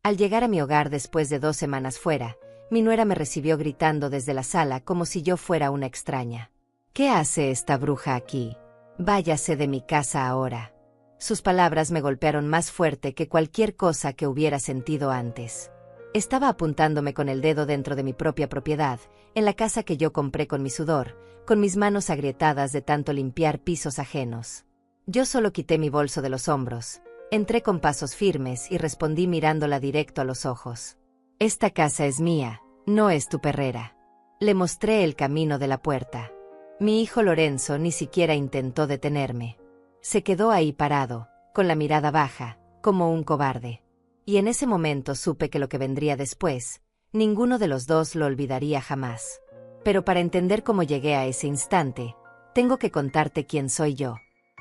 Al llegar a mi hogar después de 2 semanas fuera, mi nuera me recibió gritando desde la sala como si yo fuera una extraña. «¿Qué hace esta bruja aquí? Váyase de mi casa ahora». Sus palabras me golpearon más fuerte que cualquier cosa que hubiera sentido antes. Estaba apuntándome con el dedo dentro de mi propia propiedad, en la casa que yo compré con mi sudor, con mis manos agrietadas de tanto limpiar pisos ajenos. Yo solo quité mi bolso de los hombros, entré con pasos firmes y respondí mirándola directo a los ojos. «Esta casa es mía, no es tu perrera». Le mostré el camino de la puerta. Mi hijo Lorenzo ni siquiera intentó detenerme. Se quedó ahí parado, con la mirada baja, como un cobarde. Y en ese momento supe que lo que vendría después, ninguno de los dos lo olvidaría jamás. Pero para entender cómo llegué a ese instante, tengo que contarte quién soy yo.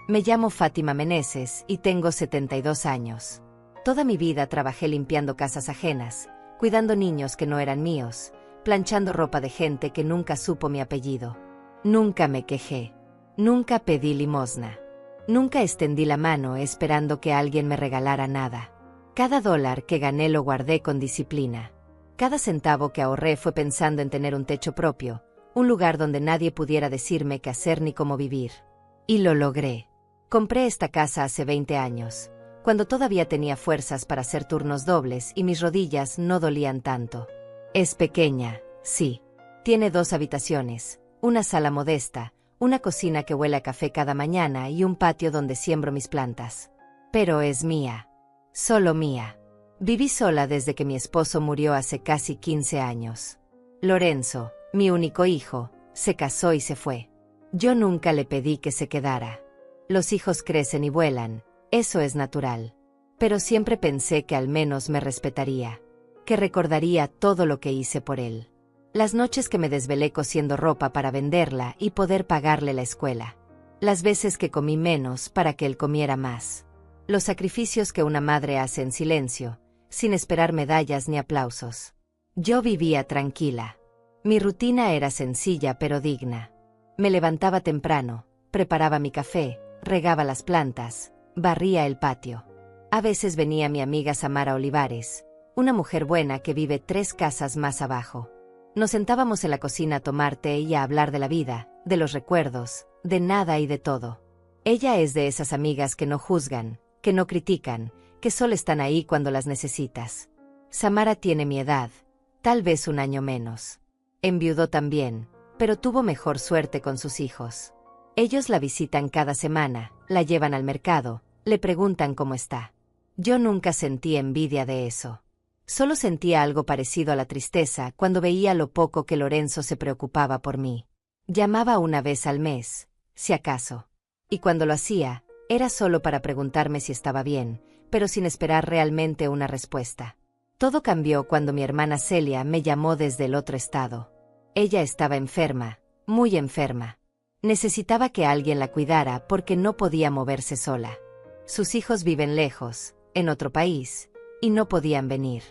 Me llamo Fátima Meneses y tengo 72 años. Toda mi vida trabajé limpiando casas ajenas, cuidando niños que no eran míos, planchando ropa de gente que nunca supo mi apellido. Nunca me quejé. Nunca pedí limosna. Nunca extendí la mano esperando que alguien me regalara nada. Cada dólar que gané lo guardé con disciplina. Cada centavo que ahorré fue pensando en tener un techo propio, un lugar donde nadie pudiera decirme qué hacer ni cómo vivir. Y lo logré. Compré esta casa hace 20 años, cuando todavía tenía fuerzas para hacer turnos dobles y mis rodillas no dolían tanto. Es pequeña, sí. Tiene 2 habitaciones, una sala modesta, una cocina que huele a café cada mañana y un patio donde siembro mis plantas. Pero es mía. Solo mía. Viví sola desde que mi esposo murió hace casi 15 años. Lorenzo, mi único hijo, se casó y se fue. Yo nunca le pedí que se quedara. Los hijos crecen y vuelan, eso es natural. Pero siempre pensé que al menos me respetaría, que recordaría todo lo que hice por él. Las noches que me desvelé cosiendo ropa para venderla y poder pagarle la escuela. Las veces que comí menos para que él comiera más. Los sacrificios que una madre hace en silencio, sin esperar medallas ni aplausos. Yo vivía tranquila. Mi rutina era sencilla pero digna. Me levantaba temprano, preparaba mi café, regaba las plantas, barría el patio. A veces venía mi amiga Samara Olivares, una mujer buena que vive 3 casas más abajo. Nos sentábamos en la cocina a tomar té y a hablar de la vida, de los recuerdos, de nada y de todo. Ella es de esas amigas que no juzgan, que no critican, que solo están ahí cuando las necesitas. Samara tiene mi edad, tal vez un año menos. Enviudó también, pero tuvo mejor suerte con sus hijos. Ellos la visitan cada semana, la llevan al mercado, le preguntan cómo está. Yo nunca sentí envidia de eso. Solo sentía algo parecido a la tristeza cuando veía lo poco que Lorenzo se preocupaba por mí. Llamaba una vez al mes, si acaso. Y cuando lo hacía, era solo para preguntarme si estaba bien, pero sin esperar realmente una respuesta. Todo cambió cuando mi hermana Celia me llamó desde el otro estado. Ella estaba enferma, muy enferma. Necesitaba que alguien la cuidara porque no podía moverse sola. Sus hijos viven lejos, en otro país, y no podían venir.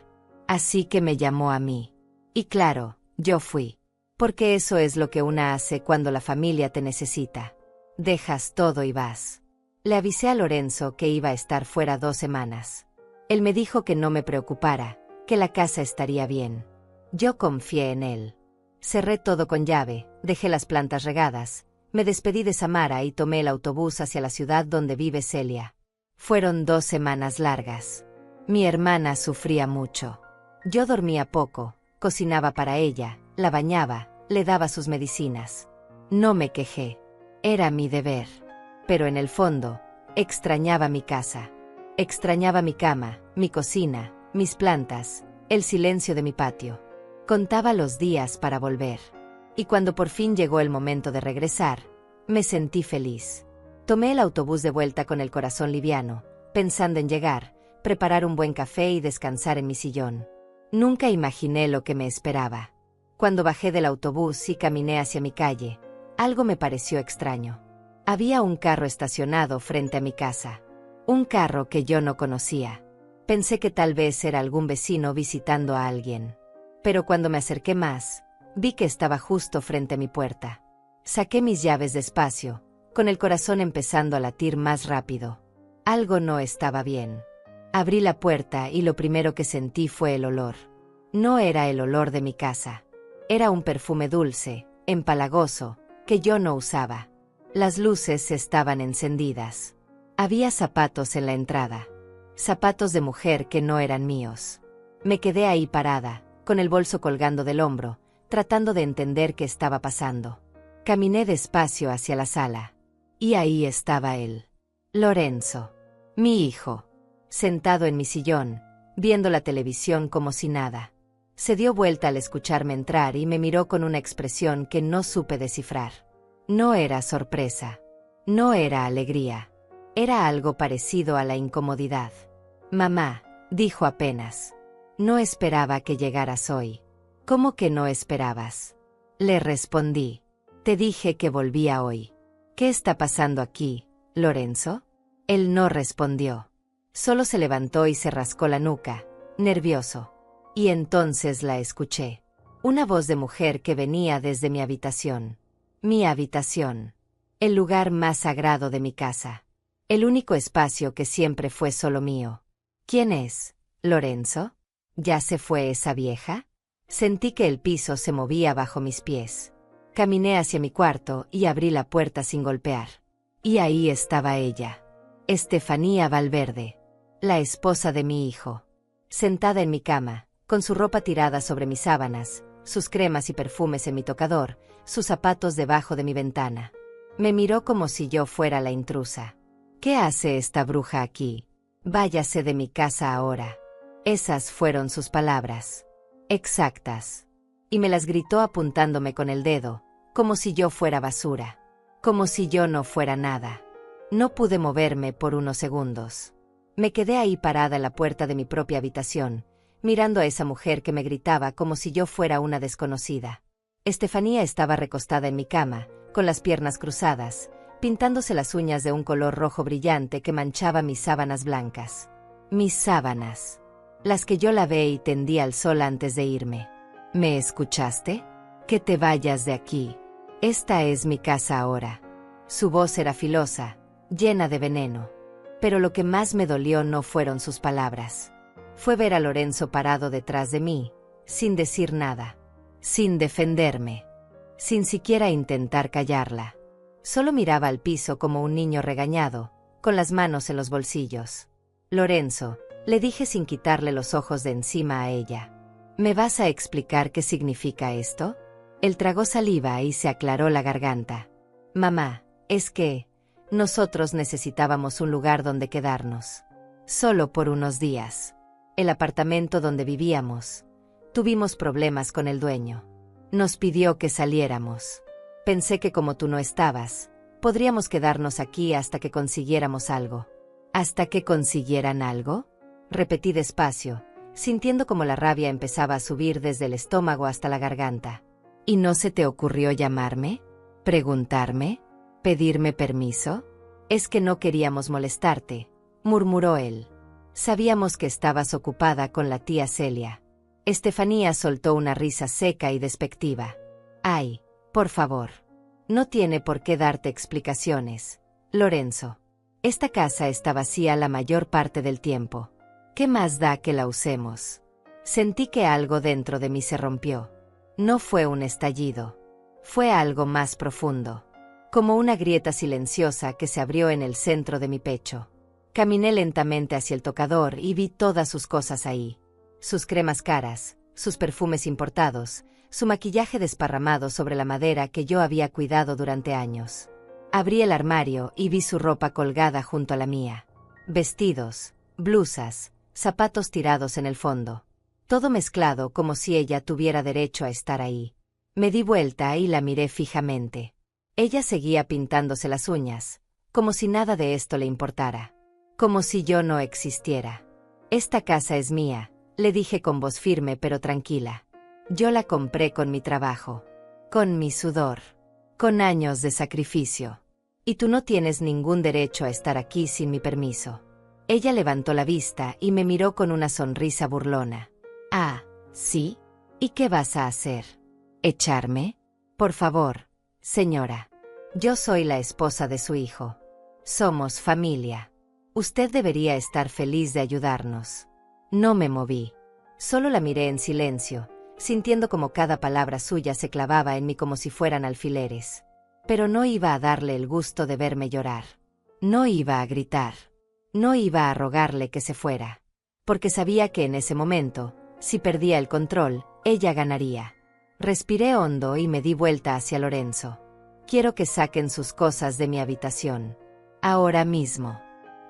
Así que me llamó a mí. Y claro, yo fui. Porque eso es lo que una hace cuando la familia te necesita. Dejas todo y vas. Le avisé a Lorenzo que iba a estar fuera 2 semanas. Él me dijo que no me preocupara, que la casa estaría bien. Yo confié en él. Cerré todo con llave, dejé las plantas regadas, me despedí de Samara y tomé el autobús hacia la ciudad donde vive Celia. Fueron 2 semanas largas. Mi hermana sufría mucho. Yo dormía poco, cocinaba para ella, la bañaba, le daba sus medicinas. No me quejé. Era mi deber. Pero en el fondo, extrañaba mi casa. Extrañaba mi cama, mi cocina, mis plantas, el silencio de mi patio. Contaba los días para volver. Y cuando por fin llegó el momento de regresar, me sentí feliz. Tomé el autobús de vuelta con el corazón liviano, pensando en llegar, preparar un buen café y descansar en mi sillón. Nunca imaginé lo que me esperaba. Cuando bajé del autobús y caminé hacia mi calle, algo me pareció extraño. Había un carro estacionado frente a mi casa. Un carro que yo no conocía. Pensé que tal vez era algún vecino visitando a alguien. Pero cuando me acerqué más, vi que estaba justo frente a mi puerta. Saqué mis llaves despacio, con el corazón empezando a latir más rápido. Algo no estaba bien. Abrí la puerta y lo primero que sentí fue el olor. No era el olor de mi casa. Era un perfume dulce, empalagoso, que yo no usaba. Las luces estaban encendidas. Había zapatos en la entrada. Zapatos de mujer que no eran míos. Me quedé ahí parada, con el bolso colgando del hombro, tratando de entender qué estaba pasando. Caminé despacio hacia la sala. Y ahí estaba él. Lorenzo. Mi hijo. Sentado en mi sillón, viendo la televisión como si nada. Se dio vuelta al escucharme entrar y me miró con una expresión que no supe descifrar. No era sorpresa. No era alegría. Era algo parecido a la incomodidad. Mamá, dijo apenas. No esperaba que llegaras hoy. ¿Cómo que no esperabas? Le respondí. Te dije que volvía hoy. ¿Qué está pasando aquí, Lorenzo? Él no respondió. Solo se levantó y se rascó la nuca, nervioso. Y entonces la escuché. Una voz de mujer que venía desde mi habitación. Mi habitación. El lugar más sagrado de mi casa. El único espacio que siempre fue solo mío. ¿Quién es, Lorenzo? ¿Ya se fue esa vieja? Sentí que el piso se movía bajo mis pies. Caminé hacia mi cuarto y abrí la puerta sin golpear. Y ahí estaba ella. Estefanía Valverde. La esposa de mi hijo. Sentada en mi cama, con su ropa tirada sobre mis sábanas, sus cremas y perfumes en mi tocador, sus zapatos debajo de mi ventana. Me miró como si yo fuera la intrusa. ¿Qué hace esta bruja aquí? Váyase de mi casa ahora. Esas fueron sus palabras. Exactas. Y me las gritó apuntándome con el dedo, como si yo fuera basura. Como si yo no fuera nada. No pude moverme por unos segundos. Me quedé ahí parada en la puerta de mi propia habitación, mirando a esa mujer que me gritaba como si yo fuera una desconocida. Estefanía estaba recostada en mi cama, con las piernas cruzadas, pintándose las uñas de un color rojo brillante que manchaba mis sábanas blancas. Mis sábanas. Las que yo lavé y tendí al sol antes de irme. ¿Me escuchaste? Que te vayas de aquí. Esta es mi casa ahora. Su voz era filosa, llena de veneno. Pero lo que más me dolió no fueron sus palabras. Fue ver a Lorenzo parado detrás de mí, sin decir nada. Sin defenderme. Sin siquiera intentar callarla. Solo miraba al piso como un niño regañado, con las manos en los bolsillos. Lorenzo, le dije sin quitarle los ojos de encima a ella. ¿Me vas a explicar qué significa esto? Él tragó saliva y se aclaró la garganta. Mamá, es que nosotros necesitábamos un lugar donde quedarnos. Solo por unos días. El apartamento donde vivíamos. Tuvimos problemas con el dueño. Nos pidió que saliéramos. Pensé que como tú no estabas, podríamos quedarnos aquí hasta que consiguiéramos algo. ¿Hasta que consiguieran algo? Repetí despacio, sintiendo como la rabia empezaba a subir desde el estómago hasta la garganta. ¿Y no se te ocurrió llamarme? ¿Preguntarme? ¿Pedirme permiso? Es que no queríamos molestarte, murmuró él. Sabíamos que estabas ocupada con la tía Celia. Estefanía soltó una risa seca y despectiva. Ay, por favor. No tiene por qué darte explicaciones, Lorenzo. Esta casa está vacía la mayor parte del tiempo. ¿Qué más da que la usemos? Sentí que algo dentro de mí se rompió. No fue un estallido. Fue algo más profundo. Como una grieta silenciosa que se abrió en el centro de mi pecho. Caminé lentamente hacia el tocador y vi todas sus cosas ahí. Sus cremas caras, sus perfumes importados, su maquillaje desparramado sobre la madera que yo había cuidado durante años. Abrí el armario y vi su ropa colgada junto a la mía. Vestidos, blusas, zapatos tirados en el fondo. Todo mezclado como si ella tuviera derecho a estar ahí. Me di vuelta y la miré fijamente. Ella seguía pintándose las uñas, como si nada de esto le importara. Como si yo no existiera. Esta casa es mía, le dije con voz firme pero tranquila. Yo la compré con mi trabajo. Con mi sudor. Con años de sacrificio. Y tú no tienes ningún derecho a estar aquí sin mi permiso. Ella levantó la vista y me miró con una sonrisa burlona. Ah, ¿sí? ¿Y qué vas a hacer? ¿Echarme? Por favor, señora. Yo soy la esposa de su hijo. Somos familia. Usted debería estar feliz de ayudarnos. No me moví. Solo la miré en silencio, sintiendo como cada palabra suya se clavaba en mí como si fueran alfileres. Pero no iba a darle el gusto de verme llorar. No iba a gritar. No iba a rogarle que se fuera. Porque sabía que en ese momento, si perdía el control, ella ganaría. Respiré hondo y me di vuelta hacia Lorenzo. Quiero que saquen sus cosas de mi habitación. Ahora mismo.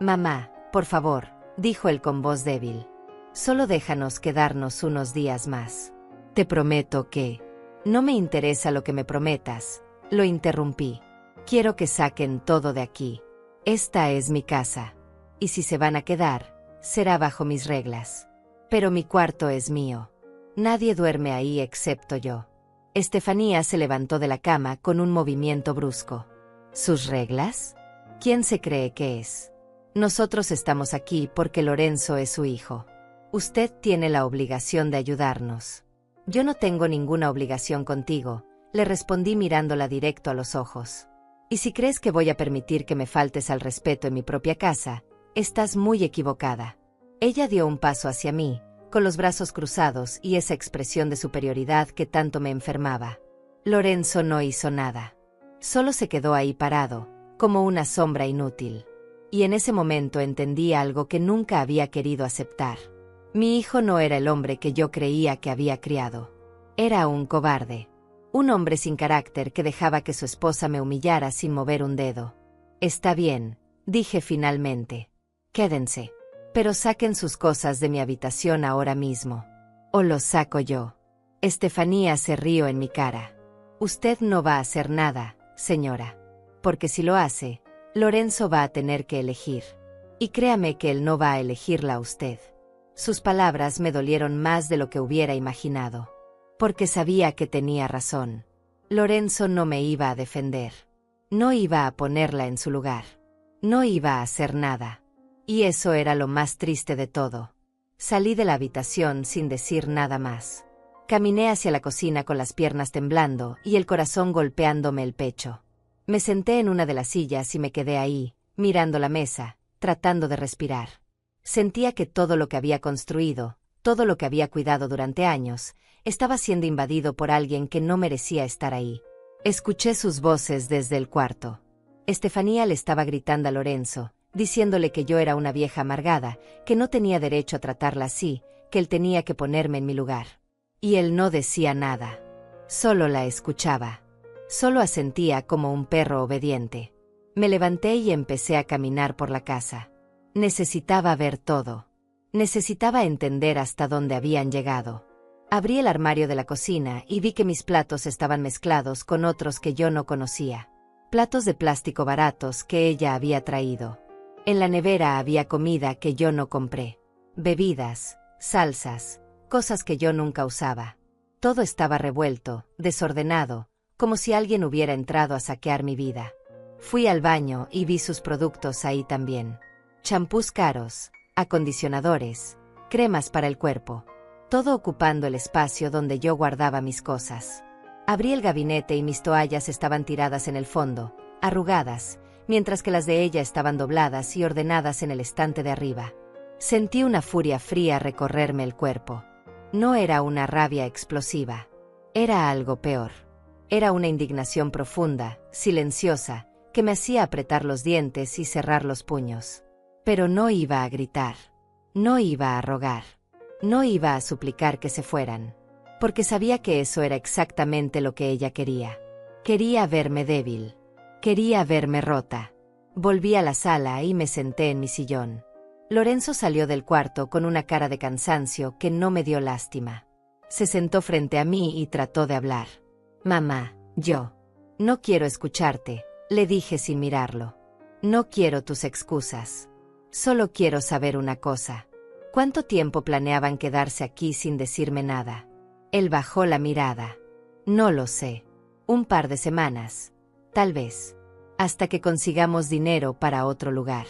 Mamá, por favor, dijo él con voz débil. Solo déjanos quedarnos unos días más. Te prometo que... No me interesa lo que me prometas, lo interrumpí. Quiero que saquen todo de aquí. Esta es mi casa. Y si se van a quedar, será bajo mis reglas. Pero mi cuarto es mío. Nadie duerme ahí excepto yo. Estefanía se levantó de la cama con un movimiento brusco. ¿Sus reglas? ¿Quién se cree que es? Nosotros estamos aquí porque Lorenzo es su hijo. Usted tiene la obligación de ayudarnos. Yo no tengo ninguna obligación contigo, le respondí mirándola directo a los ojos. Y si crees que voy a permitir que me faltes al respeto en mi propia casa, estás muy equivocada. Ella dio un paso hacia mí, con los brazos cruzados y esa expresión de superioridad que tanto me enfermaba. Lorenzo no hizo nada. Solo se quedó ahí parado, como una sombra inútil. Y en ese momento entendí algo que nunca había querido aceptar. Mi hijo no era el hombre que yo creía que había criado. Era un cobarde. Un hombre sin carácter que dejaba que su esposa me humillara sin mover un dedo. Está bien, dije finalmente. Quédense. Pero saquen sus cosas de mi habitación ahora mismo. O los saco yo. Estefanía se rió en mi cara. Usted no va a hacer nada, señora. Porque si lo hace, Lorenzo va a tener que elegir. Y créame que él no va a elegirla a usted. Sus palabras me dolieron más de lo que hubiera imaginado. Porque sabía que tenía razón. Lorenzo no me iba a defender. No iba a ponerla en su lugar. No iba a hacer nada. Y eso era lo más triste de todo. Salí de la habitación sin decir nada más. Caminé hacia la cocina con las piernas temblando y el corazón golpeándome el pecho. Me senté en una de las sillas y me quedé ahí, mirando la mesa, tratando de respirar. Sentía que todo lo que había construido, todo lo que había cuidado durante años, estaba siendo invadido por alguien que no merecía estar ahí. Escuché sus voces desde el cuarto. Estefanía le estaba gritando a Lorenzo, diciéndole que yo era una vieja amargada, que no tenía derecho a tratarla así, que él tenía que ponerme en mi lugar. Y él no decía nada. Solo la escuchaba. Solo asentía como un perro obediente. Me levanté y empecé a caminar por la casa. Necesitaba ver todo. Necesitaba entender hasta dónde habían llegado. Abrí el armario de la cocina y vi que mis platos estaban mezclados con otros que yo no conocía. Platos de plástico baratos que ella había traído. En la nevera había comida que yo no compré. Bebidas, salsas, cosas que yo nunca usaba. Todo estaba revuelto, desordenado, como si alguien hubiera entrado a saquear mi vida. Fui al baño y vi sus productos ahí también. Champús caros, acondicionadores, cremas para el cuerpo. Todo ocupando el espacio donde yo guardaba mis cosas. Abrí el gabinete y mis toallas estaban tiradas en el fondo, arrugadas, mientras que las de ella estaban dobladas y ordenadas en el estante de arriba. Sentí una furia fría recorrerme el cuerpo. No era una rabia explosiva. Era algo peor. Era una indignación profunda, silenciosa, que me hacía apretar los dientes y cerrar los puños. Pero no iba a gritar. No iba a rogar. No iba a suplicar que se fueran. Porque sabía que eso era exactamente lo que ella quería. Quería verme débil. Quería verme rota. Volví a la sala y me senté en mi sillón. Lorenzo salió del cuarto con una cara de cansancio que no me dio lástima. Se sentó frente a mí y trató de hablar. Mamá, yo no quiero escucharte, le dije sin mirarlo. No quiero tus excusas. Solo quiero saber una cosa. ¿Cuánto tiempo planeaban quedarse aquí sin decirme nada? Él bajó la mirada. No lo sé. Un par de semanas. Tal vez. Hasta que consigamos dinero para otro lugar.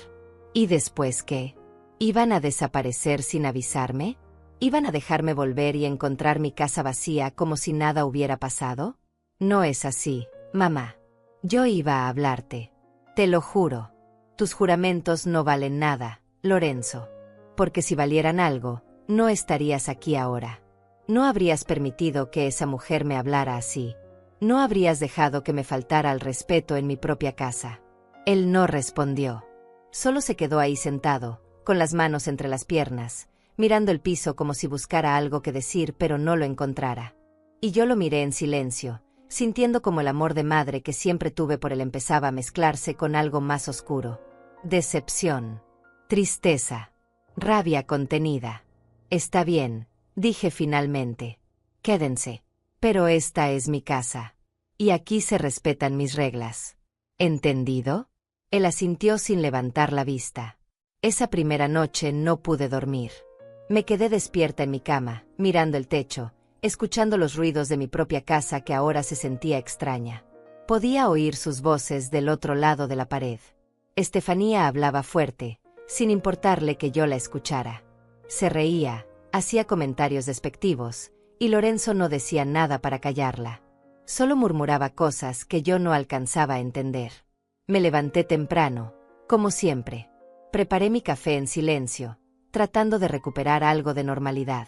¿Y después qué? ¿Iban a desaparecer sin avisarme? ¿Iban a dejarme volver y encontrar mi casa vacía como si nada hubiera pasado? No es así, mamá. Yo iba a hablarte. Te lo juro. Tus juramentos no valen nada, Lorenzo. Porque si valieran algo, no estarías aquí ahora. No habrías permitido que esa mujer me hablara así. No habrías dejado que me faltara al respeto en mi propia casa. Él no respondió. Solo se quedó ahí sentado, con las manos entre las piernas, mirando el piso como si buscara algo que decir pero no lo encontrara. Y yo lo miré en silencio, sintiendo como el amor de madre que siempre tuve por él empezaba a mezclarse con algo más oscuro. Decepción. Tristeza. Rabia contenida. Está bien, dije finalmente. Quédense. Pero esta es mi casa. Y aquí se respetan mis reglas. ¿Entendido? Él asintió sin levantar la vista. Esa primera noche no pude dormir. Me quedé despierta en mi cama, mirando el techo, escuchando los ruidos de mi propia casa que ahora se sentía extraña. Podía oír sus voces del otro lado de la pared. Estefanía hablaba fuerte, sin importarle que yo la escuchara. Se reía, hacía comentarios despectivos, y Lorenzo no decía nada para callarla. Solo murmuraba cosas que yo no alcanzaba a entender. Me levanté temprano, como siempre. Preparé mi café en silencio, tratando de recuperar algo de normalidad.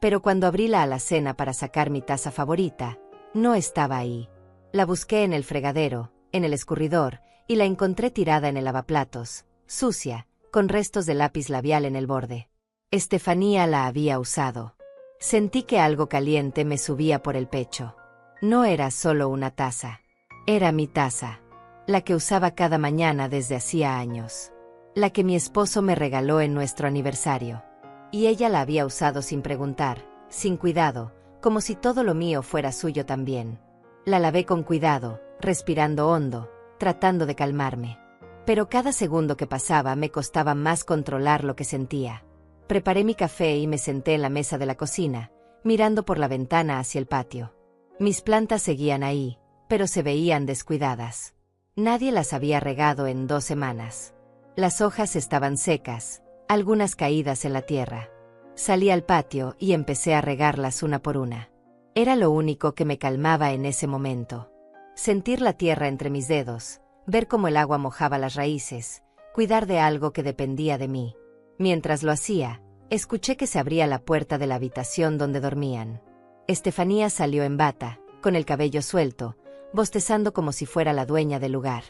Pero cuando abrí la alacena para sacar mi taza favorita, no estaba ahí. La busqué en el fregadero, en el escurridor, y la encontré tirada en el lavaplatos, sucia, con restos de lápiz labial en el borde. Estefanía la había usado. Sentí que algo caliente me subía por el pecho. No era solo una taza. Era mi taza. La que usaba cada mañana desde hacía años. La que mi esposo me regaló en nuestro aniversario. Y ella la había usado sin preguntar, sin cuidado, como si todo lo mío fuera suyo también. La lavé con cuidado, respirando hondo, tratando de calmarme. Pero cada segundo que pasaba me costaba más controlar lo que sentía. Preparé mi café y me senté en la mesa de la cocina, mirando por la ventana hacia el patio. Mis plantas seguían ahí, pero se veían descuidadas. Nadie las había regado en 2 semanas. Las hojas estaban secas, algunas caídas en la tierra. Salí al patio y empecé a regarlas una por una. Era lo único que me calmaba en ese momento. Sentir la tierra entre mis dedos, ver cómo el agua mojaba las raíces, cuidar de algo que dependía de mí. Mientras lo hacía, escuché que se abría la puerta de la habitación donde dormían. Estefanía salió en bata, con el cabello suelto, bostezando como si fuera la dueña del lugar.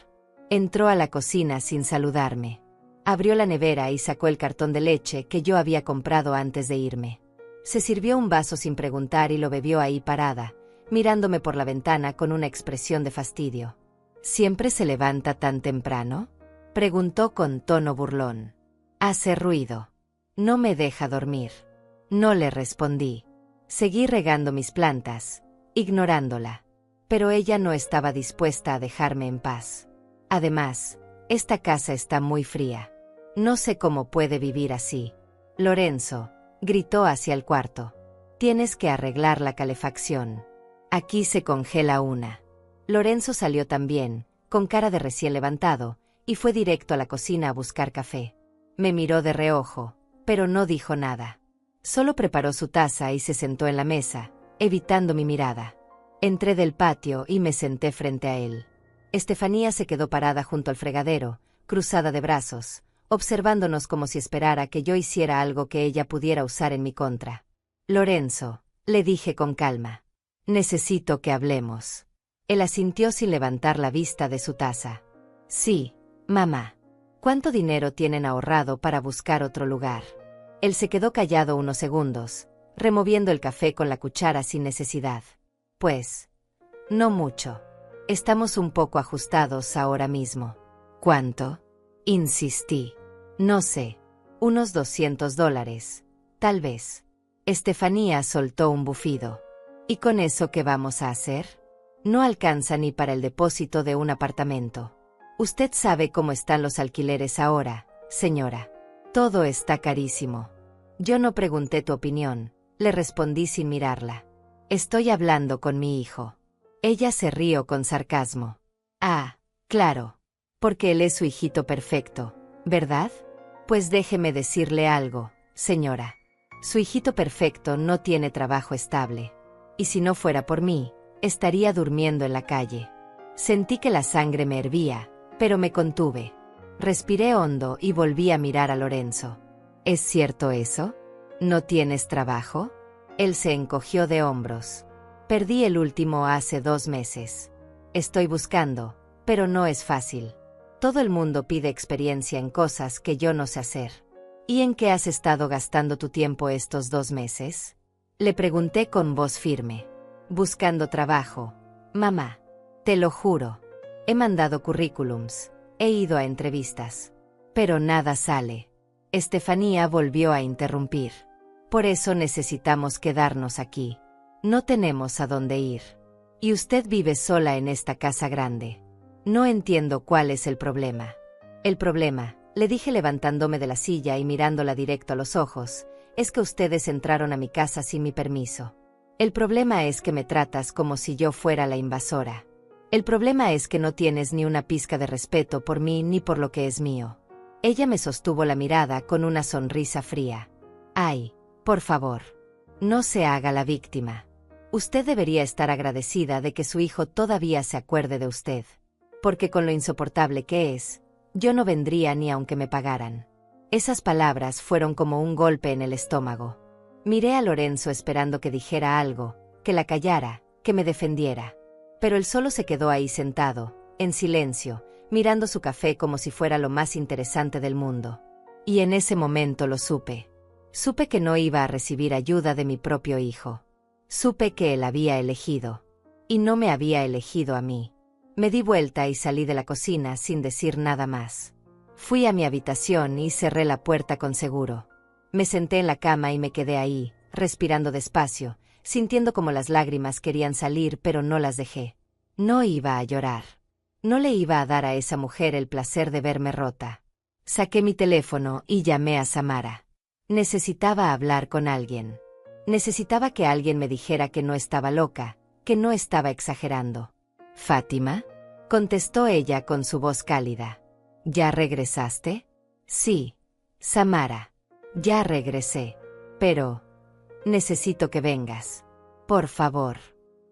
Entró a la cocina sin saludarme. Abrió la nevera y sacó el cartón de leche que yo había comprado antes de irme. Se sirvió un vaso sin preguntar y lo bebió ahí parada, mirándome por la ventana con una expresión de fastidio. ¿Siempre se levanta tan temprano?, preguntó con tono burlón. Hace ruido. No me deja dormir. No le respondí. Seguí regando mis plantas, ignorándola. Pero ella no estaba dispuesta a dejarme en paz. Además, esta casa está muy fría. No sé cómo puede vivir así. Lorenzo, gritó hacia el cuarto. Tienes que arreglar la calefacción. Aquí se congela una. Lorenzo salió también, con cara de recién levantado, y fue directo a la cocina a buscar café. Me miró de reojo, pero no dijo nada. Solo preparó su taza y se sentó en la mesa, evitando mi mirada. Entré del patio y me senté frente a él. Estefanía se quedó parada junto al fregadero, cruzada de brazos, observándonos como si esperara que yo hiciera algo que ella pudiera usar en mi contra. Lorenzo, le dije con calma. Necesito que hablemos. Él asintió sin levantar la vista de su taza. Sí, mamá. ¿Cuánto dinero tienen ahorrado para buscar otro lugar? Él se quedó callado unos segundos, removiendo el café con la cuchara sin necesidad. Pues, no mucho. Estamos un poco ajustados ahora mismo. ¿Cuánto? Insistí. No sé. Unos $200, tal vez. Estefanía soltó un bufido. ¿Y con eso qué vamos a hacer? No alcanza ni para el depósito de un apartamento. Usted sabe cómo están los alquileres ahora, señora. Todo está carísimo. Yo no pregunté tu opinión, le respondí sin mirarla. Estoy hablando con mi hijo. Ella se rió con sarcasmo. Ah, claro. Porque él es su hijito perfecto, ¿verdad? Pues déjeme decirle algo, señora. Su hijito perfecto no tiene trabajo estable. Y si no fuera por mí, estaría durmiendo en la calle. Sentí que la sangre me hervía, pero me contuve. Respiré hondo y volví a mirar a Lorenzo. ¿Es cierto eso? ¿No tienes trabajo? Él se encogió de hombros. Perdí el último hace 2 meses. Estoy buscando, pero no es fácil. Todo el mundo pide experiencia en cosas que yo no sé hacer. ¿Y en qué has estado gastando tu tiempo estos 2 meses? Le pregunté con voz firme. Buscando trabajo, mamá. Te lo juro. He mandado currículums, he ido a entrevistas. Pero nada sale. Estefanía volvió a interrumpir. Por eso necesitamos quedarnos aquí. No tenemos a dónde ir. Y usted vive sola en esta casa grande. No entiendo cuál es el problema. El problema, le dije levantándome de la silla y mirándola directo a los ojos, es que ustedes entraron a mi casa sin mi permiso. El problema es que me tratas como si yo fuera la invasora. El problema es que no tienes ni una pizca de respeto por mí ni por lo que es mío. Ella me sostuvo la mirada con una sonrisa fría. Ay, por favor. No se haga la víctima. Usted debería estar agradecida de que su hijo todavía se acuerde de usted. Porque con lo insoportable que es, yo no vendría ni aunque me pagaran. Esas palabras fueron como un golpe en el estómago. Miré a Lorenzo esperando que dijera algo, que la callara, que me defendiera. Pero él solo se quedó ahí sentado, en silencio, mirando su café como si fuera lo más interesante del mundo. Y en ese momento lo supe. Supe que no iba a recibir ayuda de mi propio hijo. Supe que él había elegido. Y no me había elegido a mí. Me di vuelta y salí de la cocina sin decir nada más. Fui a mi habitación y cerré la puerta con seguro. Me senté en la cama y me quedé ahí, respirando despacio, sintiendo como las lágrimas querían salir pero no las dejé. No iba a llorar. No le iba a dar a esa mujer el placer de verme rota. Saqué mi teléfono y llamé a Samara. Necesitaba hablar con alguien. Necesitaba que alguien me dijera que no estaba loca, que no estaba exagerando. ¿Fátima? Contestó ella con su voz cálida. ¿Ya regresaste? Sí, Samara. Ya regresé. Pero necesito que vengas. Por favor.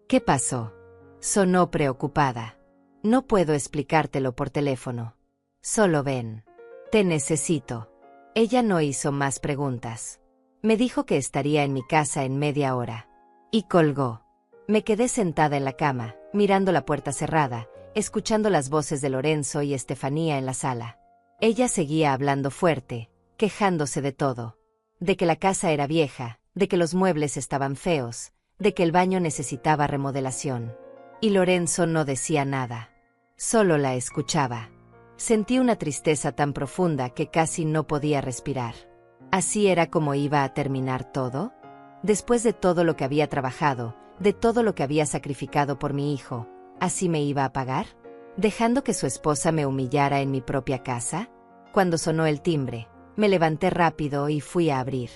¿Qué pasó? Sonó preocupada. No puedo explicártelo por teléfono. Solo ven. Te necesito. Ella no hizo más preguntas. Me dijo que estaría en mi casa en media hora. Y colgó. Me quedé sentada en la cama, mirando la puerta cerrada, escuchando las voces de Lorenzo y Estefanía en la sala. Ella seguía hablando fuerte, quejándose de todo. De que la casa era vieja, de que los muebles estaban feos, de que el baño necesitaba remodelación. Y Lorenzo no decía nada. Solo la escuchaba. Sentí una tristeza tan profunda que casi no podía respirar. ¿Así era como iba a terminar todo? Después de todo lo que había trabajado, de todo lo que había sacrificado por mi hijo, ¿así me iba a pagar? ¿Dejando que su esposa me humillara en mi propia casa? Cuando sonó el timbre, me levanté rápido y fui a abrir.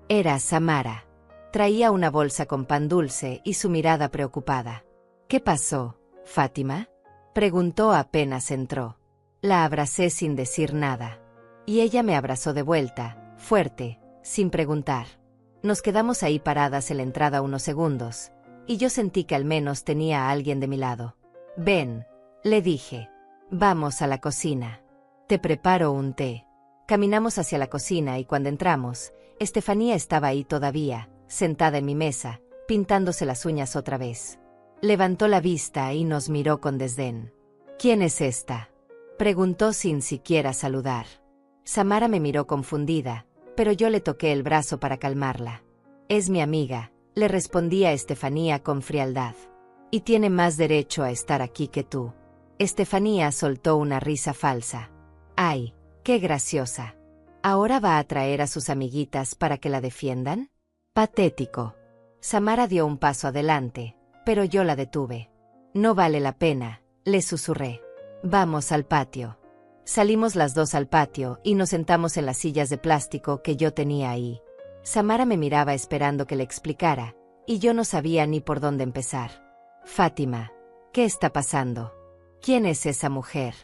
Era Samara. Traía una bolsa con pan dulce y su mirada preocupada. ¿Qué pasó, Fátima? Preguntó apenas entró. La abracé sin decir nada. Y ella me abrazó de vuelta, fuerte, sin preguntar. Nos quedamos ahí paradas en la entrada unos segundos, y yo sentí que al menos tenía a alguien de mi lado. Ven, le dije. Vamos a la cocina. Te preparo un té. Caminamos hacia la cocina y cuando entramos, Estefanía estaba ahí todavía, sentada en mi mesa, pintándose las uñas otra vez. Levantó la vista y nos miró con desdén. ¿Quién es esta?, preguntó sin siquiera saludar. Samara me miró confundida, pero yo le toqué el brazo para calmarla. Es mi amiga, le respondí a Estefanía con frialdad. Y tiene más derecho a estar aquí que tú. Estefanía soltó una risa falsa. ¡Ay, qué graciosa! ¿Ahora va a traer a sus amiguitas para que la defiendan? Patético. Samara dio un paso adelante, pero yo la detuve. No vale la pena, le susurré. Vamos al patio. Salimos las dos al patio y nos sentamos en las sillas de plástico que yo tenía ahí. Samara me miraba esperando que le explicara, y yo no sabía ni por dónde empezar. Fátima, ¿qué está pasando? ¿Quién es esa mujer?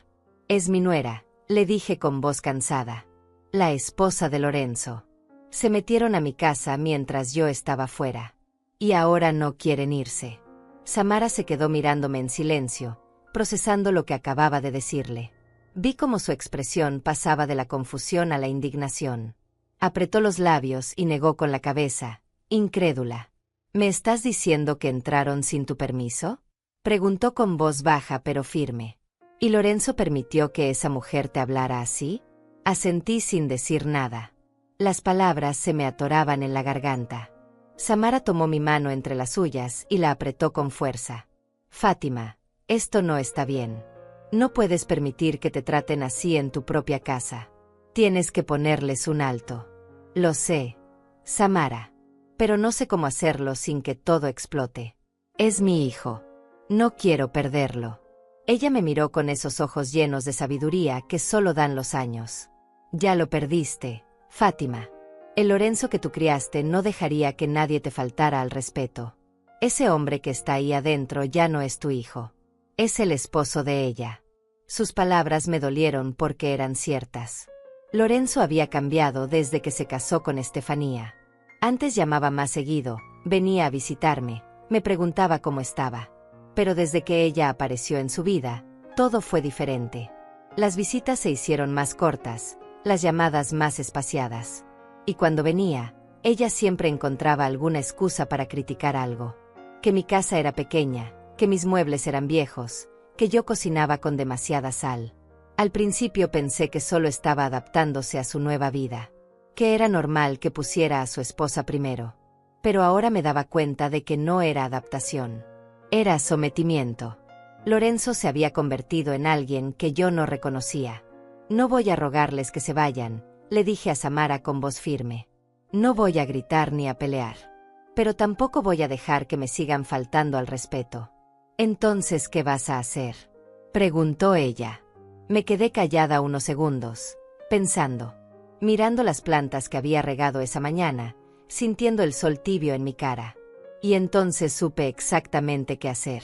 Es mi nuera, le dije con voz cansada. La esposa de Lorenzo. Se metieron a mi casa mientras yo estaba fuera. Y ahora no quieren irse. Samara se quedó mirándome en silencio, procesando lo que acababa de decirle. Vi cómo su expresión pasaba de la confusión a la indignación. Apretó los labios y negó con la cabeza, incrédula. ¿Me estás diciendo que entraron sin tu permiso? Preguntó con voz baja pero firme. ¿Y Lorenzo permitió que esa mujer te hablara así? Asentí sin decir nada. Las palabras se me atoraban en la garganta. Samara tomó mi mano entre las suyas y la apretó con fuerza. Fátima, esto no está bien. No puedes permitir que te traten así en tu propia casa. Tienes que ponerles un alto. Lo sé, Samara. Pero no sé cómo hacerlo sin que todo explote. Es mi hijo. No quiero perderlo. Ella me miró con esos ojos llenos de sabiduría que solo dan los años. Ya lo perdiste, Fátima. El Lorenzo que tú criaste no dejaría que nadie te faltara al respeto. Ese hombre que está ahí adentro ya no es tu hijo. Es el esposo de ella. Sus palabras me dolieron porque eran ciertas. Lorenzo había cambiado desde que se casó con Estefanía. Antes llamaba más seguido, venía a visitarme, me preguntaba cómo estaba. Pero desde que ella apareció en su vida, todo fue diferente. Las visitas se hicieron más cortas, las llamadas más espaciadas. Y cuando venía, ella siempre encontraba alguna excusa para criticar algo. Que mi casa era pequeña, que mis muebles eran viejos, que yo cocinaba con demasiada sal. Al principio pensé que solo estaba adaptándose a su nueva vida, que era normal que pusiera a su esposa primero. Pero ahora me daba cuenta de que no era adaptación. Era sometimiento. Lorenzo se había convertido en alguien que yo no reconocía. No voy a rogarles que se vayan, le dije a Samara con voz firme. No voy a gritar ni a pelear. Pero tampoco voy a dejar que me sigan faltando al respeto. Entonces, ¿qué vas a hacer?, preguntó ella. Me quedé callada unos segundos, pensando, mirando las plantas que había regado esa mañana, sintiendo el sol tibio en mi cara. Y entonces supe exactamente qué hacer.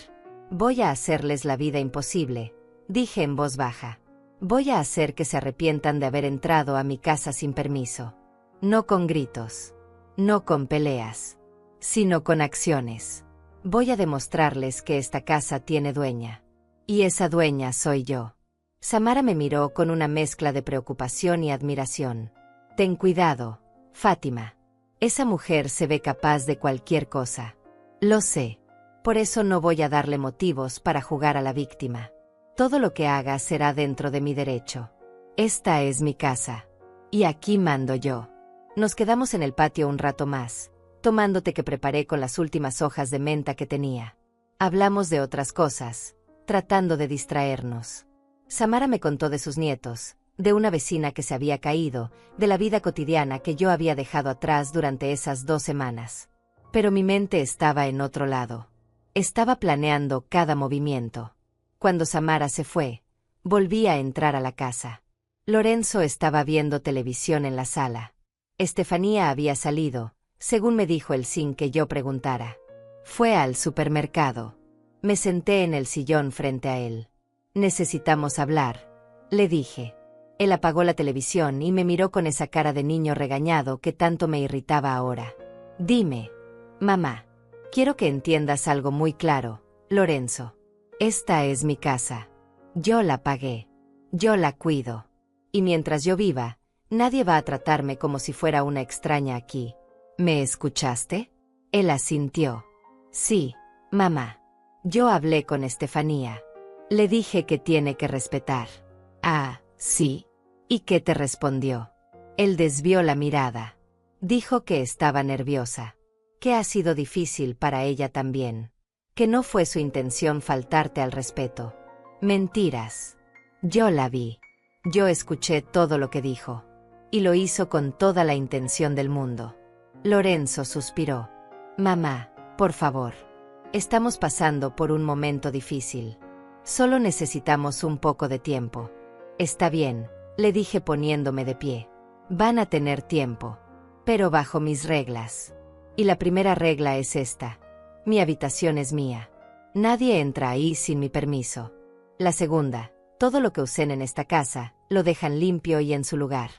Voy a hacerles la vida imposible, dije en voz baja. Voy a hacer que se arrepientan de haber entrado a mi casa sin permiso. No con gritos, no con peleas, sino con acciones. Voy a demostrarles que esta casa tiene dueña. Y esa dueña soy yo. Samara me miró con una mezcla de preocupación y admiración. Ten cuidado, Fátima. Esa mujer se ve capaz de cualquier cosa. Lo sé. Por eso no voy a darle motivos para jugar a la víctima. Todo lo que haga será dentro de mi derecho. Esta es mi casa. Y aquí mando yo. Nos quedamos en el patio un rato más, tomando té que preparé con las últimas hojas de menta que tenía. Hablamos de otras cosas, tratando de distraernos. Samara me contó de sus nietos, de una vecina que se había caído, de la vida cotidiana que yo había dejado atrás durante esas 2 semanas. Pero mi mente estaba en otro lado. Estaba planeando cada movimiento. Cuando Samara se fue, volví a entrar a la casa. Lorenzo estaba viendo televisión en la sala. Estefanía había salido, según me dijo él sin que yo preguntara. Fue al supermercado. Me senté en el sillón frente a él. Necesitamos hablar, le dije. Él apagó la televisión y me miró con esa cara de niño regañado que tanto me irritaba ahora. Dime, mamá. Quiero que entiendas algo muy claro, Lorenzo. Esta es mi casa. Yo la pagué. Yo la cuido. Y mientras yo viva, nadie va a tratarme como si fuera una extraña aquí. ¿Me escuchaste? Él asintió. Sí, mamá. Yo hablé con Estefanía. Le dije que tiene que respetar. Ah, sí. ¿Y qué te respondió? Él desvió la mirada. Dijo que estaba nerviosa. Que ha sido difícil para ella también. Que no fue su intención faltarte al respeto. Mentiras. Yo la vi. Yo escuché todo lo que dijo. Y lo hizo con toda la intención del mundo. Lorenzo suspiró. Mamá, por favor. Estamos pasando por un momento difícil. Solo necesitamos un poco de tiempo. Está bien, le dije poniéndome de pie. Van a tener tiempo. Pero bajo mis reglas. Y la primera regla es esta. Mi habitación es mía. Nadie entra ahí sin mi permiso. La segunda, todo lo que usen en esta casa, lo dejan limpio y en su lugar.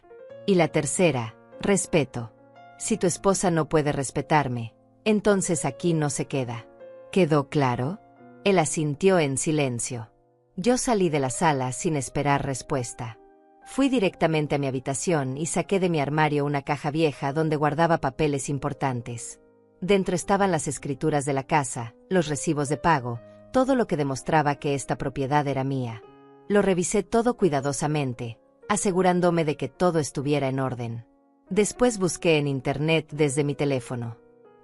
Y la tercera, respeto. Si tu esposa no puede respetarme, entonces aquí no se queda. ¿Quedó claro? Él asintió en silencio. Yo salí de la sala sin esperar respuesta. Fui directamente a mi habitación y saqué de mi armario una caja vieja donde guardaba papeles importantes. Dentro estaban las escrituras de la casa, los recibos de pago, todo lo que demostraba que esta propiedad era mía. Lo revisé todo cuidadosamente, asegurándome de que todo estuviera en orden. Después busqué en internet desde mi teléfono.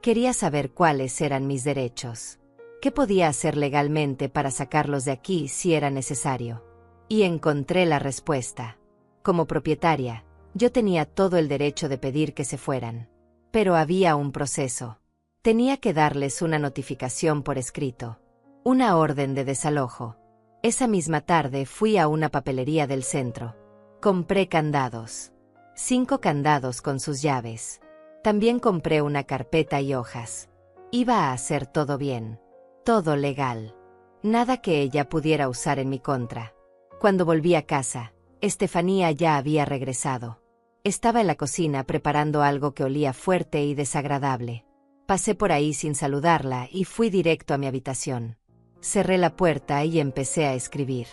Quería saber cuáles eran mis derechos. ¿Qué podía hacer legalmente para sacarlos de aquí si era necesario? Y encontré la respuesta. Como propietaria, yo tenía todo el derecho de pedir que se fueran. Pero había un proceso. Tenía que darles una notificación por escrito. Una orden de desalojo. Esa misma tarde fui a una papelería del centro. Compré candados. 5 candados con sus llaves. También compré una carpeta y hojas. Iba a hacer todo bien. Todo legal. Nada que ella pudiera usar en mi contra. Cuando volví a casa, Estefanía ya había regresado. Estaba en la cocina preparando algo que olía fuerte y desagradable. Pasé por ahí sin saludarla y fui directo a mi habitación. Cerré la puerta y empecé a escribir.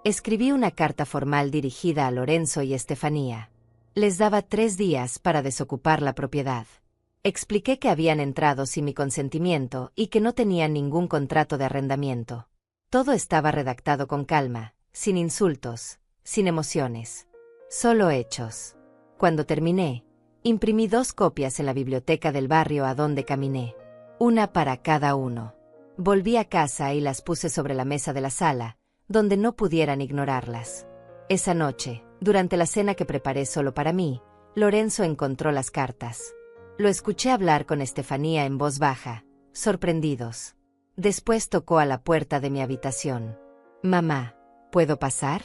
Escribí una carta formal dirigida a Lorenzo y Estefanía. Les daba 3 días para desocupar la propiedad. Expliqué que habían entrado sin mi consentimiento y que no tenían ningún contrato de arrendamiento. Todo estaba redactado con calma, sin insultos, sin emociones. Solo hechos. Cuando terminé, imprimí 2 copias en la biblioteca del barrio a donde caminé. Una para cada uno. Volví a casa y las puse sobre la mesa de la sala, donde no pudieran ignorarlas. Esa noche, durante la cena que preparé solo para mí, Lorenzo encontró las cartas. Lo escuché hablar con Estefanía en voz baja, sorprendidos. Después tocó a la puerta de mi habitación. «Mamá, ¿puedo pasar?»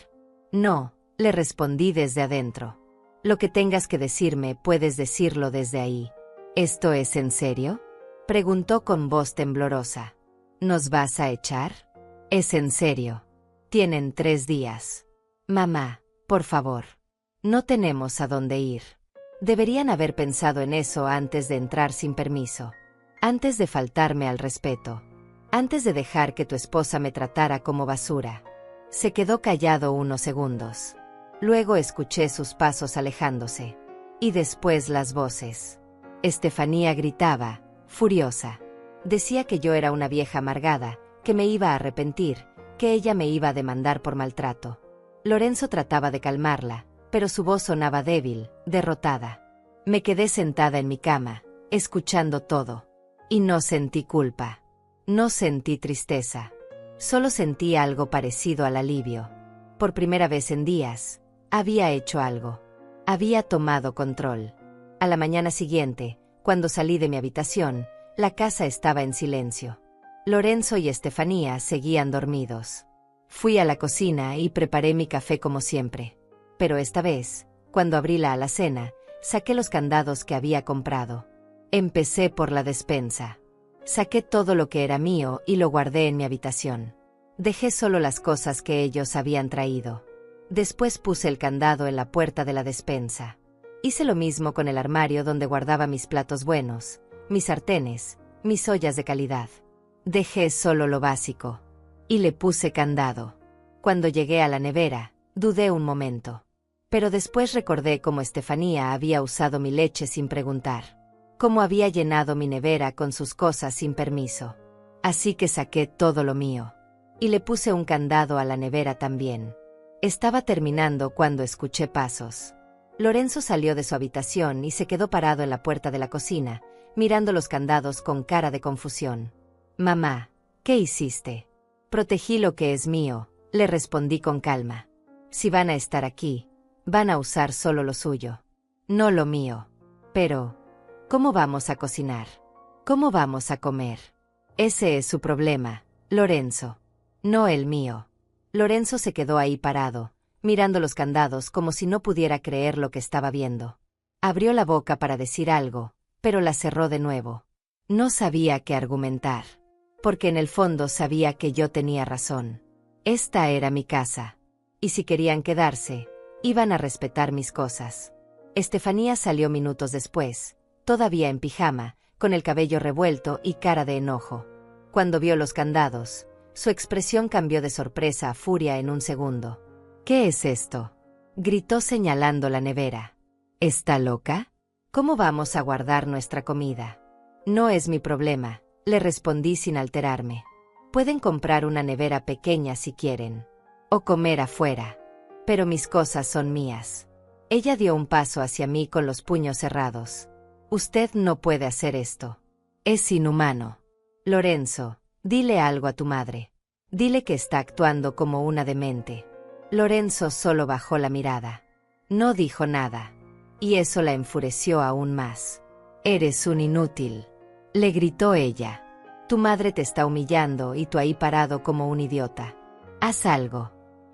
«No», le respondí desde adentro. «Lo que tengas que decirme puedes decirlo desde ahí». «¿Esto es en serio?», preguntó con voz temblorosa. «¿Nos vas a echar?» «Es en serio. Tienen 3 días. Mamá, por favor. No tenemos a dónde ir». Deberían haber pensado en eso antes de entrar sin permiso. Antes de faltarme al respeto. Antes de dejar que tu esposa me tratara como basura. Se quedó callado unos segundos. Luego escuché sus pasos alejándose. Y después las voces. Estefanía gritaba, furiosa. Decía que yo era una vieja amargada, que me iba a arrepentir, que ella me iba a demandar por maltrato. Lorenzo trataba de calmarla, pero su voz sonaba débil, derrotada. Me quedé sentada en mi cama, escuchando todo. Y no sentí culpa. No sentí tristeza. Solo sentí algo parecido al alivio. Por primera vez en días, había hecho algo. Había tomado control. A la mañana siguiente, cuando salí de mi habitación, la casa estaba en silencio. Lorenzo y Estefanía seguían dormidos. Fui a la cocina y preparé mi café como siempre. Pero esta vez, cuando abrí la alacena, saqué los candados que había comprado. Empecé por la despensa. Saqué todo lo que era mío y lo guardé en mi habitación. Dejé solo las cosas que ellos habían traído. Después puse el candado en la puerta de la despensa. Hice lo mismo con el armario donde guardaba mis platos buenos, mis sartenes, mis ollas de calidad. Dejé solo lo básico. Y le puse candado. Cuando llegué a la nevera, dudé un momento. Pero después recordé cómo Estefanía había usado mi leche sin preguntar. Cómo había llenado mi nevera con sus cosas sin permiso. Así que saqué todo lo mío. Y le puse un candado a la nevera también. Estaba terminando cuando escuché pasos. Lorenzo salió de su habitación y se quedó parado en la puerta de la cocina, mirando los candados con cara de confusión. «Mamá, ¿qué hiciste?» «Protegí lo que es mío», le respondí con calma. «Si van a estar aquí, van a usar solo lo suyo, no lo mío. Pero, ¿cómo vamos a cocinar? ¿Cómo vamos a comer?» «Ese es su problema, Lorenzo, no el mío». Lorenzo se quedó ahí parado, mirando los candados como si no pudiera creer lo que estaba viendo. Abrió la boca para decir algo, pero la cerró de nuevo. No sabía qué argumentar, porque en el fondo sabía que yo tenía razón. Esta era mi casa, y si querían quedarse, iban a respetar mis cosas. Estefanía salió minutos después, todavía en pijama, con el cabello revuelto y cara de enojo. Cuando vio los candados, Su expresión cambió de sorpresa a furia en un segundo. ¿Qué es esto?, gritó señalando la nevera. ¿Está loca? ¿Cómo vamos a guardar nuestra comida? No es mi problema, le respondí sin alterarme. Pueden comprar una nevera pequeña si quieren. O comer afuera. Pero mis cosas son mías. Ella dio un paso hacia mí con los puños cerrados. Usted no puede hacer esto. Es inhumano. Lorenzo, dile algo a tu madre. Dile que está actuando como una demente. Lorenzo solo bajó la mirada. No dijo nada. Y eso la enfureció aún más. Eres un inútil, le gritó ella. Tu madre te está humillando y tú ahí parado como un idiota. Haz algo.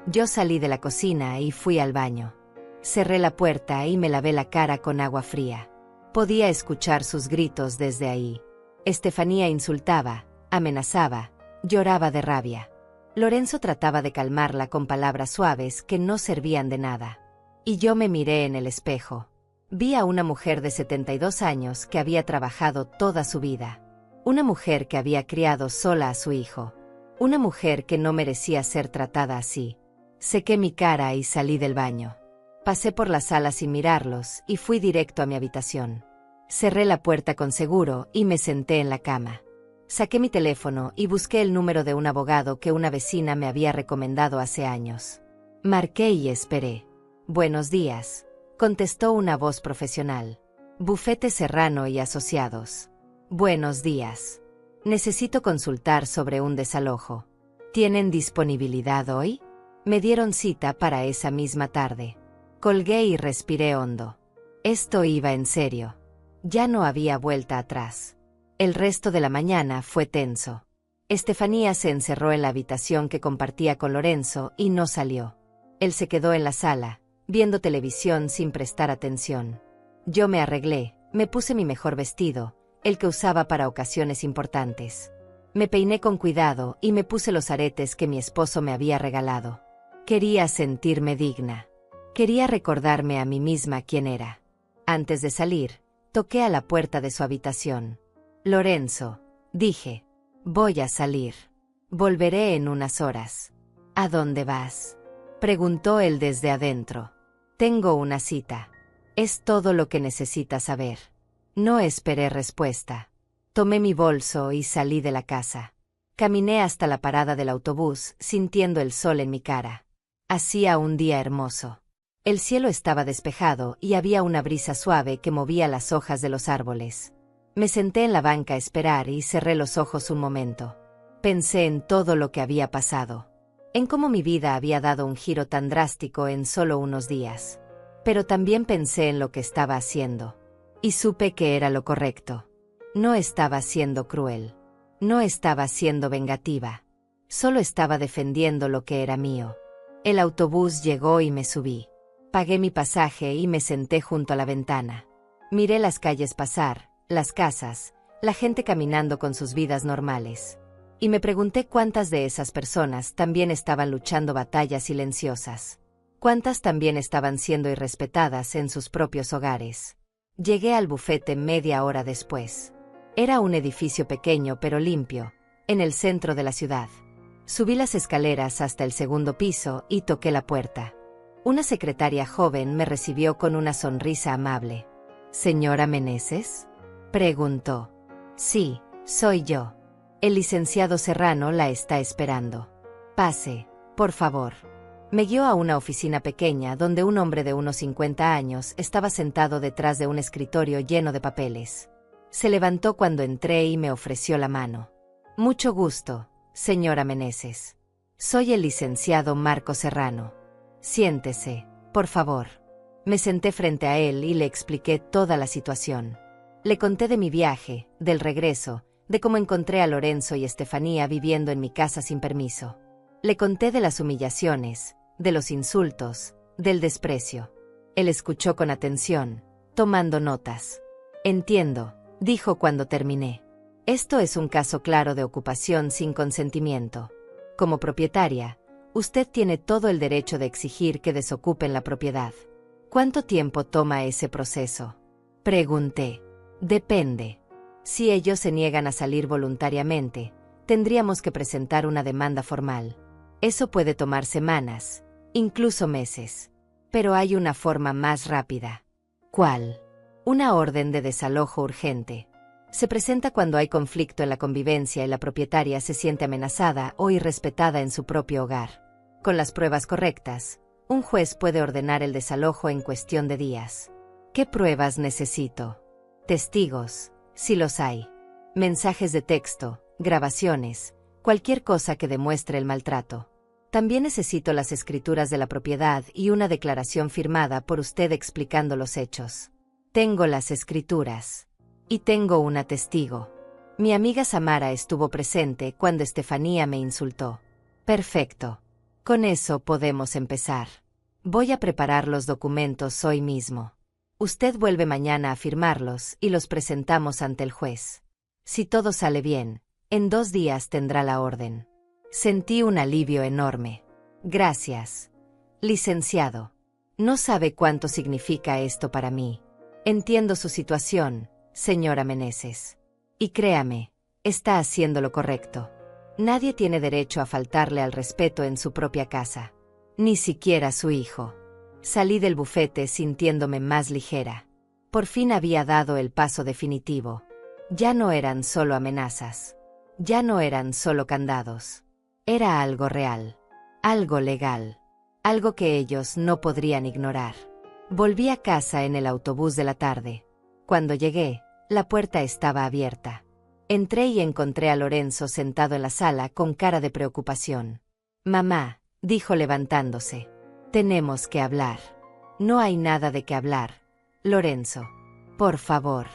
Yo salí de la cocina y fui al baño. Cerré la puerta y me lavé la cara con agua fría. Podía escuchar sus gritos desde ahí. Estefanía insultaba, amenazaba, lloraba de rabia. Lorenzo trataba de calmarla con palabras suaves que no servían de nada. Y yo me miré en el espejo. Vi a una mujer de 72 años que había trabajado toda su vida. Una mujer que había criado sola a su hijo. Una mujer que no merecía ser tratada así. Sequé mi cara y salí del baño. Pasé por la sala sin mirarlos y fui directo a mi habitación. Cerré la puerta con seguro y me senté en la cama. Saqué mi teléfono y busqué el número de un abogado que una vecina me había recomendado hace años. Marqué y esperé. Buenos días, contestó una voz profesional. Bufete Serrano y Asociados. Buenos días. Necesito consultar sobre un desalojo. ¿Tienen disponibilidad hoy? Me dieron cita para esa misma tarde. Colgué y respiré hondo. Esto iba en serio. Ya no había vuelta atrás. El resto de la mañana fue tenso. Estefanía se encerró en la habitación que compartía con Lorenzo y no salió. Él se quedó en la sala, viendo televisión sin prestar atención. Yo me arreglé, me puse mi mejor vestido, el que usaba para ocasiones importantes. Me peiné con cuidado y me puse los aretes que mi esposo me había regalado. Quería sentirme digna. Quería recordarme a mí misma quién era. Antes de salir, toqué a la puerta de su habitación. Lorenzo, dije, voy a salir. Volveré en unas horas. ¿A dónde vas?, preguntó él desde adentro. Tengo una cita. Es todo lo que necesitas saber. No esperé respuesta. Tomé mi bolso y salí de la casa. Caminé hasta la parada del autobús, sintiendo el sol en mi cara. Hacía un día hermoso. El cielo estaba despejado y había una brisa suave que movía las hojas de los árboles. Me senté en la banca a esperar y cerré los ojos un momento. Pensé en todo lo que había pasado. En cómo mi vida había dado un giro tan drástico en solo unos días. Pero también pensé en lo que estaba haciendo. Y supe que era lo correcto. No estaba siendo cruel. No estaba siendo vengativa. Solo estaba defendiendo lo que era mío. El autobús llegó y me subí. Pagué mi pasaje y me senté junto a la ventana. Miré las calles pasar, las casas, la gente caminando con sus vidas normales. Y me pregunté cuántas de esas personas también estaban luchando batallas silenciosas. Cuántas también estaban siendo irrespetadas en sus propios hogares. Llegué al bufete media hora después. Era un edificio pequeño pero limpio, en el centro de la ciudad. Subí las escaleras hasta el segundo piso y toqué la puerta. Una secretaria joven me recibió con una sonrisa amable. ¿Señora Meneses?, preguntó. Sí, soy yo. El licenciado Serrano la está esperando. Pase, por favor. Me guió a una oficina pequeña donde un hombre de unos 50 años estaba sentado detrás de un escritorio lleno de papeles. Se levantó cuando entré y me ofreció la mano. Mucho gusto, señora Meneses. Soy el licenciado Marco Serrano. Siéntese, por favor. Me senté frente a él y le expliqué toda la situación. Le conté de mi viaje, del regreso, de cómo encontré a Lorenzo y Estefanía viviendo en mi casa sin permiso. Le conté de las humillaciones, de los insultos, del desprecio. Él escuchó con atención, tomando notas. Entiendo, dijo cuando terminé. Esto es un caso claro de ocupación sin consentimiento. Como propietaria, usted tiene todo el derecho de exigir que desocupen la propiedad. ¿Cuánto tiempo toma ese proceso?, pregunté. Depende. Si ellos se niegan a salir voluntariamente, tendríamos que presentar una demanda formal. Eso puede tomar semanas, incluso meses. Pero hay una forma más rápida. ¿Cuál? Una orden de desalojo urgente. Se presenta cuando hay conflicto en la convivencia y la propietaria se siente amenazada o irrespetada en su propio hogar. Con las pruebas correctas, un juez puede ordenar el desalojo en cuestión de días. ¿Qué pruebas necesito? Testigos, si los hay. Mensajes de texto, grabaciones, cualquier cosa que demuestre el maltrato. También necesito las escrituras de la propiedad y una declaración firmada por usted explicando los hechos. Tengo las escrituras. Y tengo una testigo. Mi amiga Samara estuvo presente cuando Estefanía me insultó. Perfecto. Con eso podemos empezar. Voy a preparar los documentos hoy mismo. Usted vuelve mañana a firmarlos y los presentamos ante el juez. Si todo sale bien, en 2 días tendrá la orden. Sentí un alivio enorme. Gracias. Licenciado. No sabe cuánto significa esto para mí. Entiendo su situación, señora Meneses. Y créame, está haciendo lo correcto. Nadie tiene derecho a faltarle al respeto en su propia casa. Ni siquiera su hijo. Salí del bufete sintiéndome más ligera. Por fin había dado el paso definitivo. Ya no eran solo amenazas. Ya no eran solo candados. Era algo real. Algo legal. Algo que ellos no podrían ignorar. Volví a casa en el autobús de la tarde. Cuando llegué, la puerta estaba abierta. Entré y encontré a Lorenzo sentado en la sala con cara de preocupación. Mamá, dijo levantándose. Tenemos que hablar. No hay nada de qué hablar. Lorenzo. Por favor.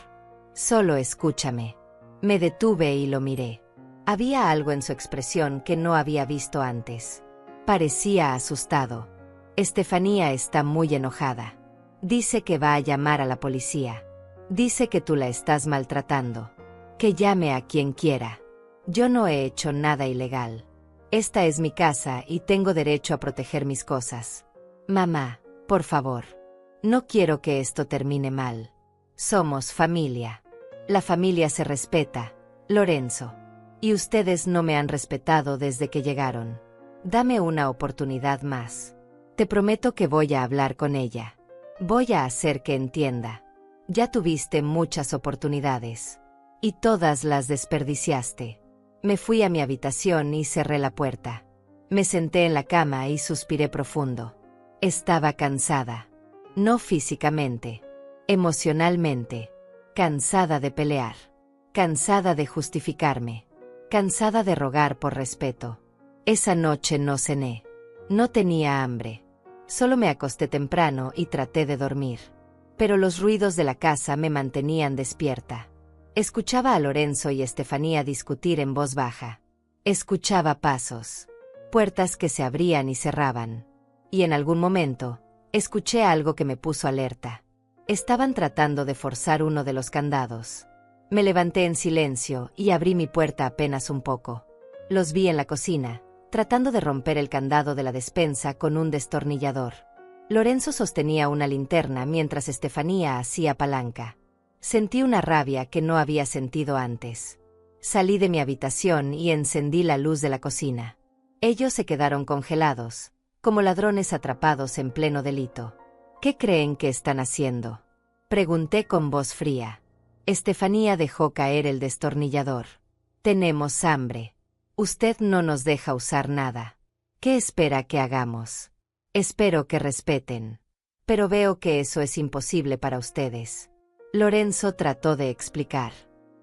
Solo escúchame. Me detuve y lo miré. Había algo en su expresión que no había visto antes. Parecía asustado. Estefanía está muy enojada. Dice que va a llamar a la policía. Dice que tú la estás maltratando. Que llame a quien quiera. Yo no he hecho nada ilegal. Esta es mi casa y tengo derecho a proteger mis cosas. Mamá, por favor. No quiero que esto termine mal. Somos familia. La familia se respeta, Lorenzo. Y ustedes no me han respetado desde que llegaron. Dame una oportunidad más. Te prometo que voy a hablar con ella. Voy a hacer que entienda. Ya tuviste muchas oportunidades. Y todas las desperdiciaste. Me fui a mi habitación y cerré la puerta. Me senté en la cama y suspiré profundo. Estaba cansada. No físicamente. Emocionalmente. Cansada de pelear. Cansada de justificarme. Cansada de rogar por respeto. Esa noche no cené. No tenía hambre. Solo me acosté temprano y traté de dormir. Pero los ruidos de la casa me mantenían despierta. Escuchaba a Lorenzo y Estefanía discutir en voz baja. Escuchaba pasos. Puertas que se abrían y cerraban. Y en algún momento, escuché algo que me puso alerta. Estaban tratando de forzar uno de los candados. Me levanté en silencio y abrí mi puerta apenas un poco. Los vi en la cocina, tratando de romper el candado de la despensa con un destornillador. Lorenzo sostenía una linterna mientras Estefanía hacía palanca. Sentí una rabia que no había sentido antes. Salí de mi habitación y encendí la luz de la cocina. Ellos se quedaron congelados, como ladrones atrapados en pleno delito. ¿Qué creen que están haciendo? Pregunté con voz fría. Estefanía dejó caer el destornillador. Tenemos hambre. Usted no nos deja usar nada. ¿Qué espera que hagamos? Espero que respeten. Pero veo que eso es imposible para ustedes. Lorenzo trató de explicar.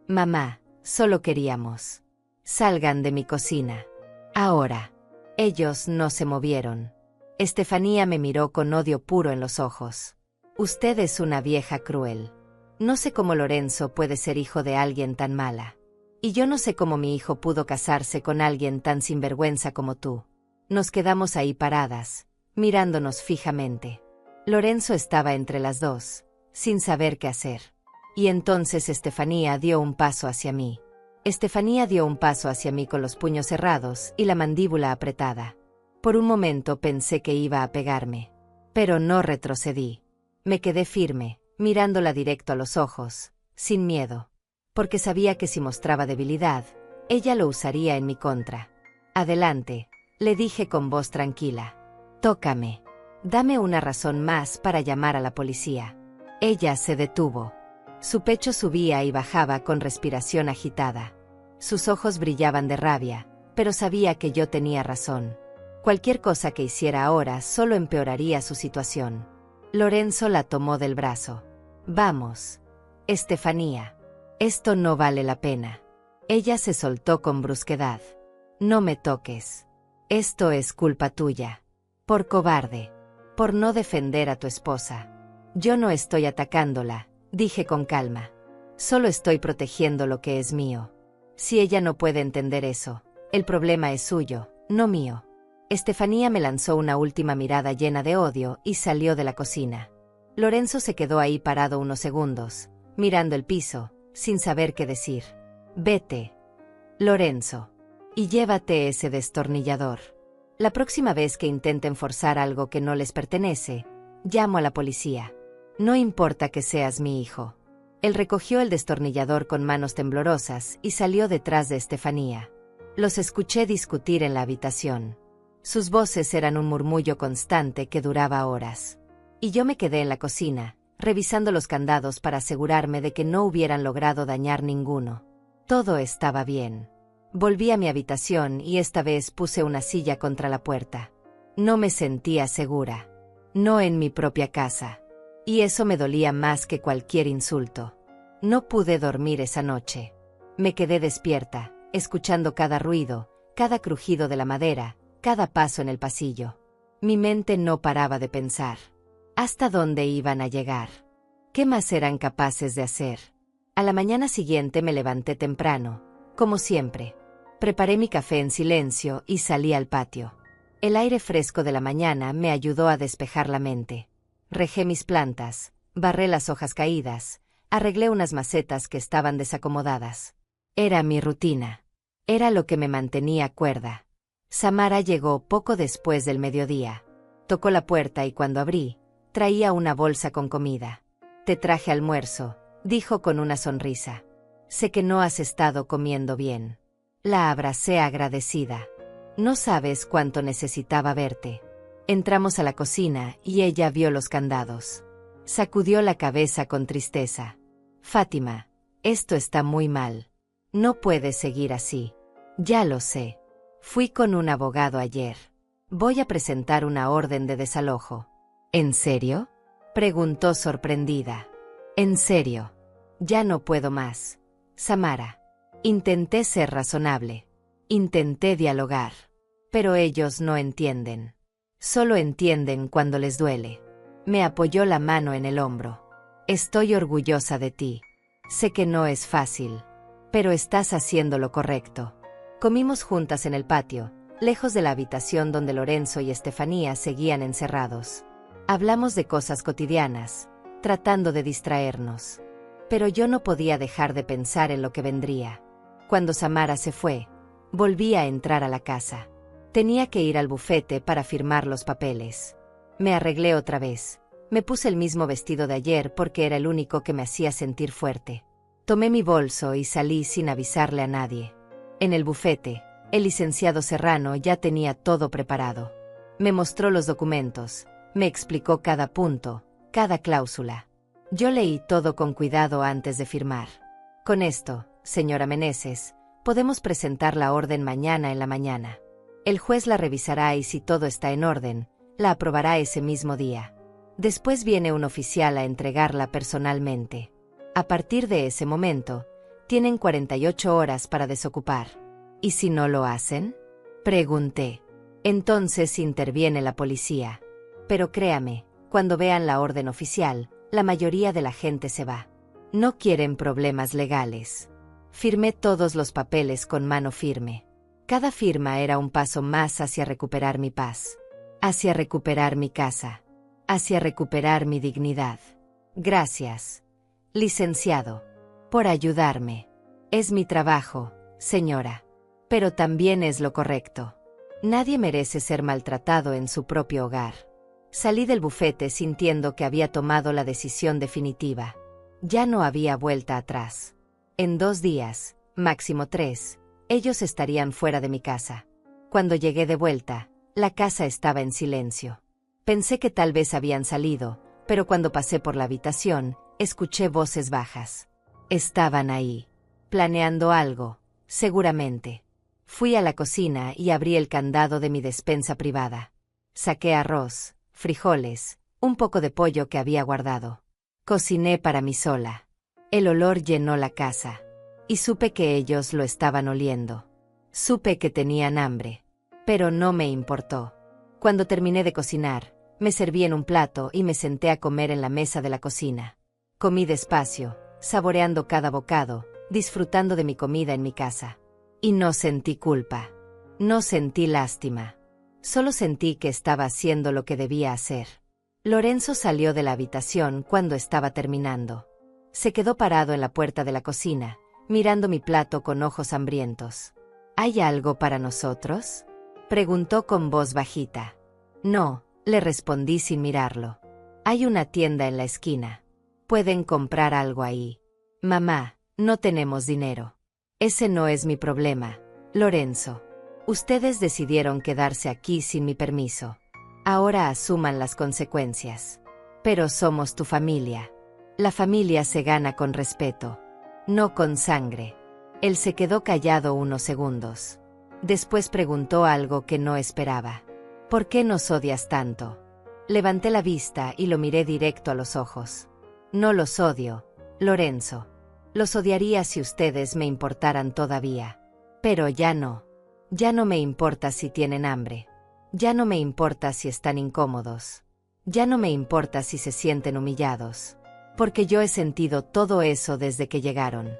Mamá, solo queríamos. Salgan de mi cocina. Ahora. Ellos no se movieron. Estefanía me miró con odio puro en los ojos. Usted es una vieja cruel. No sé cómo Lorenzo puede ser hijo de alguien tan mala. Y yo no sé cómo mi hijo pudo casarse con alguien tan sinvergüenza como tú. Nos quedamos ahí paradas, mirándonos fijamente. Lorenzo estaba entre las dos, sin saber qué hacer. Y entonces Estefanía dio un paso hacia mí. Estefanía dio un paso hacia mí con los puños cerrados y la mandíbula apretada. Por un momento pensé que iba a pegarme. Pero no retrocedí. Me quedé firme, mirándola directo a los ojos, sin miedo. Porque sabía que si mostraba debilidad, Ella lo usaría en mi contra. Adelante, le dije con voz tranquila. Tócame. Dame una razón más para llamar a la policía. Ella se detuvo. Su pecho subía y bajaba con respiración agitada. Sus ojos brillaban de rabia, pero sabía que yo tenía razón. Cualquier cosa que hiciera ahora solo empeoraría su situación. Lorenzo la tomó del brazo. Vamos. Estefanía. Esto no vale la pena. Ella se soltó con brusquedad. No me toques. Esto es culpa tuya. Por cobarde. Por no defender a tu esposa. Yo no estoy atacándola, dije con calma. Solo estoy protegiendo lo que es mío. Si ella no puede entender eso, el problema es suyo, no mío. Estefanía me lanzó una última mirada llena de odio y salió de la cocina. Lorenzo se quedó ahí parado unos segundos, mirando el piso, sin saber qué decir. Vete, Lorenzo, y llévate ese destornillador. La próxima vez que intenten forzar algo que no les pertenece, llamo a la policía. No importa que seas mi hijo. Él recogió el destornillador con manos temblorosas y salió detrás de Estefanía. Los escuché discutir en la habitación. Sus voces eran un murmullo constante que duraba horas. Y yo me quedé en la cocina, revisando los candados para asegurarme de que no hubieran logrado dañar ninguno. Todo estaba bien. Volví a mi habitación y esta vez puse una silla contra la puerta. No me sentía segura. No en mi propia casa. Y eso me dolía más que cualquier insulto. No pude dormir esa noche. Me quedé despierta, escuchando cada ruido, cada crujido de la madera, cada paso en el pasillo. Mi mente no paraba de pensar. ¿Hasta dónde iban a llegar? ¿Qué más eran capaces de hacer? A la mañana siguiente me levanté temprano, como siempre. Preparé mi café en silencio y salí al patio. El aire fresco de la mañana me ayudó a despejar la mente. Regé mis plantas, barré las hojas caídas, arreglé unas macetas que estaban desacomodadas. Era mi rutina. Era lo que me mantenía cuerda. Samara llegó poco después del mediodía. Tocó la puerta y cuando abrí, traía una bolsa con comida. Te traje almuerzo, dijo con una sonrisa. Sé que no has estado comiendo bien. La abracé agradecida. No sabes cuánto necesitaba verte. Entramos a la cocina y ella vio los candados. Sacudió la cabeza con tristeza. Fátima, esto está muy mal. No puedes seguir así. Ya lo sé. Fui con un abogado ayer. Voy a presentar una orden de desalojo. ¿En serio? Preguntó sorprendida. En serio. Ya no puedo más. Samara. Intenté ser razonable. Intenté dialogar. Pero ellos no entienden. Solo entienden cuando les duele. Me apoyó la mano en el hombro. Estoy orgullosa de ti. Sé que no es fácil. Pero estás haciendo lo correcto. Comimos juntas en el patio, lejos de la habitación donde Lorenzo y Estefanía seguían encerrados. Hablamos de cosas cotidianas, tratando de distraernos. Pero yo no podía dejar de pensar en lo que vendría. Cuando Samara se fue, volví a entrar a la casa. Tenía que ir al bufete para firmar los papeles. Me arreglé otra vez. Me puse el mismo vestido de ayer porque era el único que me hacía sentir fuerte. Tomé mi bolso y salí sin avisarle a nadie. En el bufete, el licenciado Serrano ya tenía todo preparado. Me mostró los documentos, me explicó cada punto, cada cláusula. Yo leí todo con cuidado antes de firmar. Con esto, señora Meneses, podemos presentar la orden mañana en la mañana. El juez la revisará y si todo está en orden, la aprobará ese mismo día. Después viene un oficial a entregarla personalmente. A partir de ese momento, tienen 48 horas para desocupar. ¿Y si no lo hacen? Pregunté. Entonces interviene la policía. Pero créame, cuando vean la orden oficial, la mayoría de la gente se va. No quieren problemas legales. Firmé todos los papeles con mano firme. Cada firma era un paso más hacia recuperar mi paz, hacia recuperar mi casa, hacia recuperar mi dignidad. Gracias, licenciado, por ayudarme. Es mi trabajo, señora, pero también es lo correcto. Nadie merece ser maltratado en su propio hogar. Salí del bufete sintiendo que había tomado la decisión definitiva. Ya no había vuelta atrás. En 2 días, máximo 3, Ellos estarían fuera de mi casa. Cuando llegué de vuelta, la casa estaba en silencio. Pensé que tal vez habían salido, pero cuando pasé por la habitación, escuché voces bajas. Estaban ahí, planeando algo, seguramente. Fui a la cocina y abrí el candado de mi despensa privada. Saqué arroz, frijoles, un poco de pollo que había guardado. Cociné para mí sola. El olor llenó la casa. Y supe que ellos lo estaban oliendo. Supe que tenían hambre. Pero no me importó. Cuando terminé de cocinar, me serví en un plato y me senté a comer en la mesa de la cocina. Comí despacio, saboreando cada bocado, disfrutando de mi comida en mi casa. Y no sentí culpa. No sentí lástima. Solo sentí que estaba haciendo lo que debía hacer. Lorenzo salió de la habitación cuando estaba terminando. Se quedó parado en la puerta de la cocina, mirando mi plato con ojos hambrientos. ¿Hay algo para nosotros?, preguntó con voz bajita. No, le respondí sin mirarlo. Hay una tienda en la esquina. Pueden comprar algo ahí. Mamá, no tenemos dinero. Ese no es mi problema, Lorenzo. Ustedes decidieron quedarse aquí sin mi permiso. Ahora asuman las consecuencias. Pero somos tu familia. La familia se gana con respeto, no con sangre. Él se quedó callado unos segundos. Después preguntó algo que no esperaba. ¿Por qué nos odias tanto? Levanté la vista y lo miré directo a los ojos. No los odio, Lorenzo. Los odiaría si ustedes me importaran todavía. Pero ya no. Ya no me importa si tienen hambre. Ya no me importa si están incómodos. Ya no me importa si se sienten humillados. Porque yo he sentido todo eso desde que llegaron.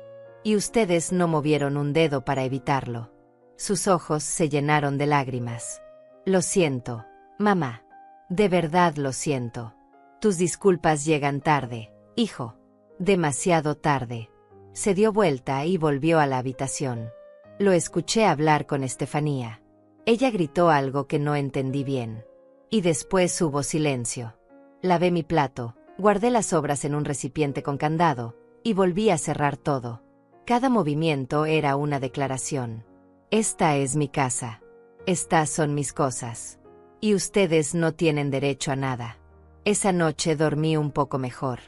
Y ustedes no movieron un dedo para evitarlo. Sus ojos se llenaron de lágrimas. Lo siento, mamá. De verdad lo siento. Tus disculpas llegan tarde, hijo. Demasiado tarde. Se dio vuelta y volvió a la habitación. Lo escuché hablar con Estefanía. Ella gritó algo que no entendí bien. Y después hubo silencio. Lavé mi plato, guardé las sobras en un recipiente con candado, y volví a cerrar todo. Cada movimiento era una declaración. Esta es mi casa. Estas son mis cosas. Y ustedes no tienen derecho a nada. Esa noche dormí un poco mejor,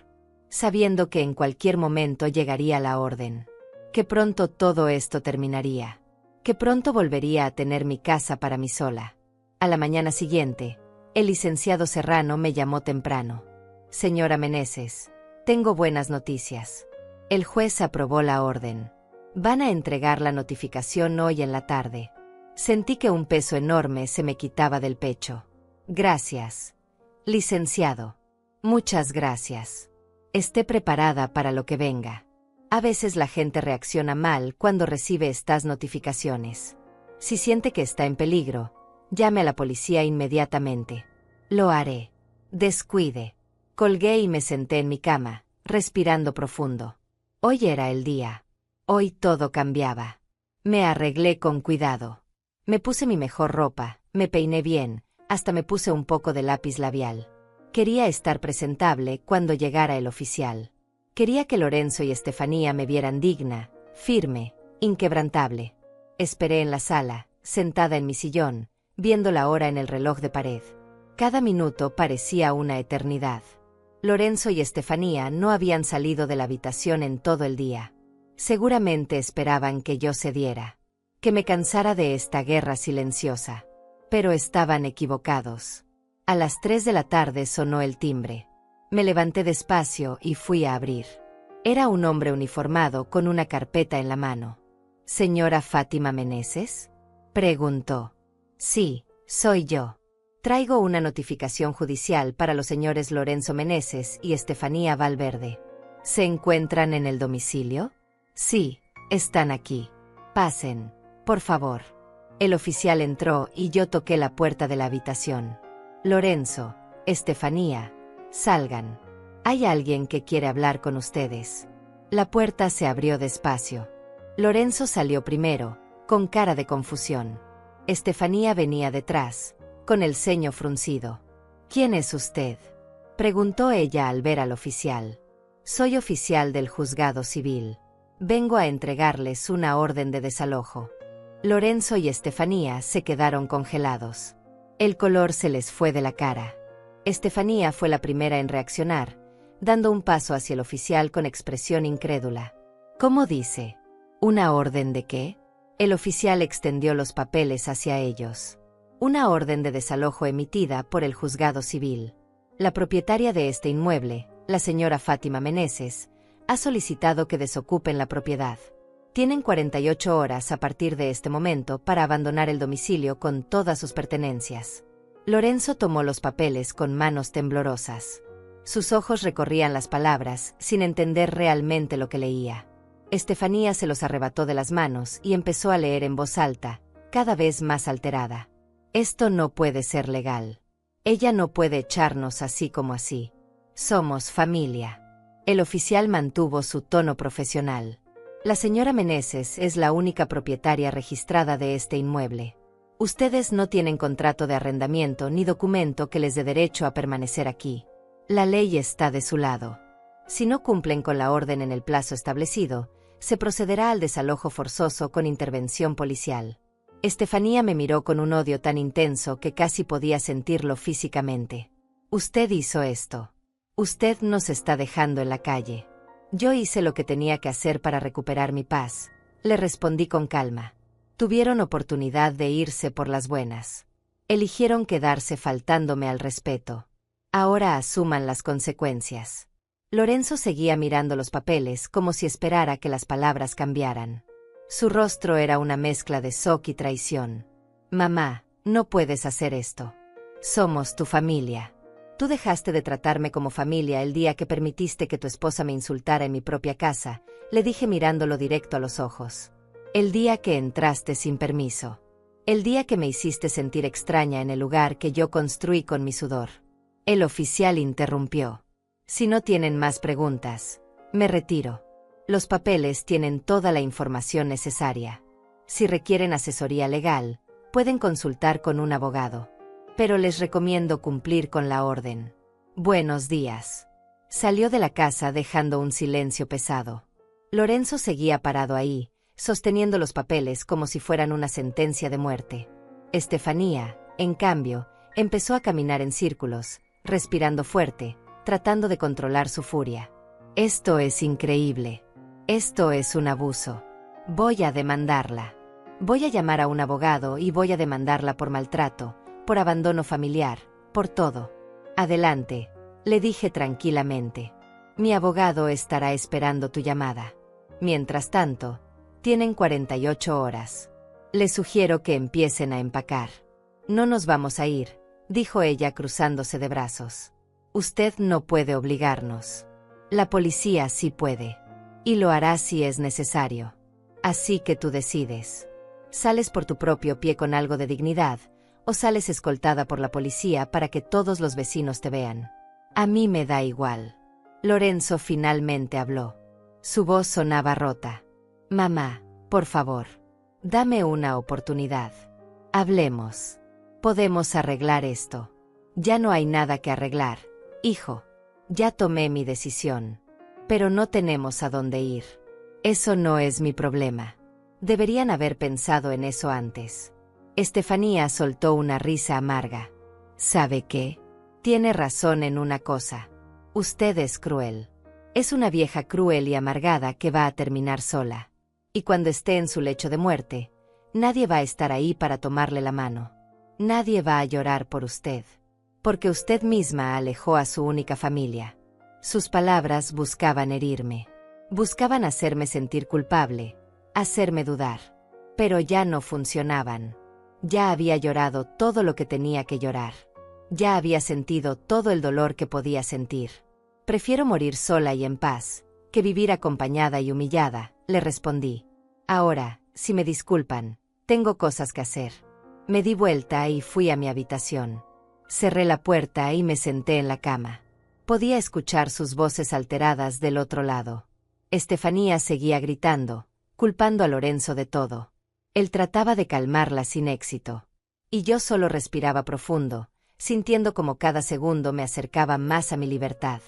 sabiendo que en cualquier momento llegaría la orden. Que pronto todo esto terminaría. Que pronto volvería a tener mi casa para mí sola. A la mañana siguiente, el licenciado Serrano me llamó temprano. Señora Meneses, tengo buenas noticias. El juez aprobó la orden. Van a entregar la notificación hoy en la tarde. Sentí que un peso enorme se me quitaba del pecho. Gracias, licenciado. Muchas gracias. Esté preparada para lo que venga. A veces la gente reacciona mal cuando recibe estas notificaciones. Si siente que está en peligro, llame a la policía inmediatamente. Lo haré. Descuide. Colgué y me senté en mi cama, respirando profundo. Hoy era el día. Hoy todo cambiaba. Me arreglé con cuidado. Me puse mi mejor ropa, me peiné bien, hasta me puse un poco de lápiz labial. Quería estar presentable cuando llegara el oficial. Quería que Lorenzo y Estefanía me vieran digna, firme, inquebrantable. Esperé en la sala, sentada en mi sillón, viendo la hora en el reloj de pared. Cada minuto parecía una eternidad. Lorenzo y Estefanía no habían salido de la habitación en todo el día. Seguramente esperaban que yo cediera, que me cansara de esta guerra silenciosa. Pero estaban equivocados. A las 3 de la tarde sonó el timbre. Me levanté despacio y fui a abrir. Era un hombre uniformado con una carpeta en la mano. ¿Señora Fátima Meneses?, preguntó. Sí, soy yo. Traigo una notificación judicial para los señores Lorenzo Meneses y Estefanía Valverde. ¿Se encuentran en el domicilio? Sí, están aquí. Pasen, por favor. El oficial entró y yo toqué la puerta de la habitación. Lorenzo, Estefanía, salgan. Hay alguien que quiere hablar con ustedes. La puerta se abrió despacio. Lorenzo salió primero, con cara de confusión. Estefanía venía detrás, con el ceño fruncido. ¿Quién es usted?, preguntó ella al ver al oficial. Soy oficial del juzgado civil. Vengo a entregarles una orden de desalojo. Lorenzo y Estefanía se quedaron congelados. El color se les fue de la cara. Estefanía fue la primera en reaccionar, dando un paso hacia el oficial con expresión incrédula. ¿Cómo dice? ¿Una orden de qué? El oficial extendió los papeles hacia ellos. Una orden de desalojo emitida por el juzgado civil. La propietaria de este inmueble, la señora Fátima Meneses, ha solicitado que desocupen la propiedad. Tienen 48 horas a partir de este momento para abandonar el domicilio con todas sus pertenencias. Lorenzo tomó los papeles con manos temblorosas. Sus ojos recorrían las palabras sin entender realmente lo que leía. Estefanía se los arrebató de las manos y empezó a leer en voz alta, cada vez más alterada. Esto no puede ser legal. Ella no puede echarnos así como así. Somos familia. El oficial mantuvo su tono profesional. La señora Meneses es la única propietaria registrada de este inmueble. Ustedes no tienen contrato de arrendamiento ni documento que les dé derecho a permanecer aquí. La ley está de su lado. Si no cumplen con la orden en el plazo establecido, se procederá al desalojo forzoso con intervención policial. Estefanía me miró con un odio tan intenso que casi podía sentirlo físicamente. Usted hizo esto. Usted nos está dejando en la calle. Yo hice lo que tenía que hacer para recuperar mi paz, le respondí con calma. Tuvieron oportunidad de irse por las buenas. Eligieron quedarse faltándome al respeto. Ahora asuman las consecuencias. Lorenzo seguía mirando los papeles como si esperara que las palabras cambiaran. Su rostro era una mezcla de shock y traición. Mamá, no puedes hacer esto. Somos tu familia. Tú dejaste de tratarme como familia el día que permitiste que tu esposa me insultara en mi propia casa, le dije mirándolo directo a los ojos. El día que entraste sin permiso. El día que me hiciste sentir extraña en el lugar que yo construí con mi sudor. El oficial interrumpió. Si no tienen más preguntas, me retiro. Los papeles tienen toda la información necesaria. Si requieren asesoría legal, pueden consultar con un abogado. Pero les recomiendo cumplir con la orden. Buenos días. Salió de la casa dejando un silencio pesado. Lorenzo seguía parado ahí, sosteniendo los papeles como si fueran una sentencia de muerte. Estefanía, en cambio, empezó a caminar en círculos, respirando fuerte, tratando de controlar su furia. Esto es increíble. Esto es un abuso. Voy a demandarla. Voy a llamar a un abogado y voy a demandarla por maltrato, por abandono familiar, por todo. Adelante, le dije tranquilamente. Mi abogado estará esperando tu llamada. Mientras tanto, tienen 48 horas. Les sugiero que empiecen a empacar. No nos vamos a ir, dijo ella cruzándose de brazos. Usted no puede obligarnos. La policía sí puede. Y lo hará si es necesario. Así que tú decides. ¿Sales por tu propio pie con algo de dignidad, o sales escoltada por la policía para que todos los vecinos te vean? A mí me da igual. Lorenzo finalmente habló. Su voz sonaba rota. Mamá, por favor, dame una oportunidad. Hablemos. Podemos arreglar esto. Ya no hay nada que arreglar, hijo. Ya tomé mi decisión. Pero no tenemos a dónde ir. Eso no es mi problema. Deberían haber pensado en eso antes. Estefanía soltó una risa amarga. ¿Sabe qué? Tiene razón en una cosa. Usted es cruel. Es una vieja cruel y amargada que va a terminar sola. Y cuando esté en su lecho de muerte, nadie va a estar ahí para tomarle la mano. Nadie va a llorar por usted. Porque usted misma alejó a su única familia. Sus palabras buscaban herirme. Buscaban hacerme sentir culpable, hacerme dudar. Pero ya no funcionaban. Ya había llorado todo lo que tenía que llorar. Ya había sentido todo el dolor que podía sentir. Prefiero morir sola y en paz, que vivir acompañada y humillada, le respondí. Ahora, si me disculpan, tengo cosas que hacer. Me di vuelta y fui a mi habitación. Cerré la puerta y me senté en la cama. Podía escuchar sus voces alteradas del otro lado. Estefanía seguía gritando, culpando a Lorenzo de todo. Él trataba de calmarla sin éxito. Y yo solo respiraba profundo, sintiendo como cada segundo me acercaba más a mi libertad.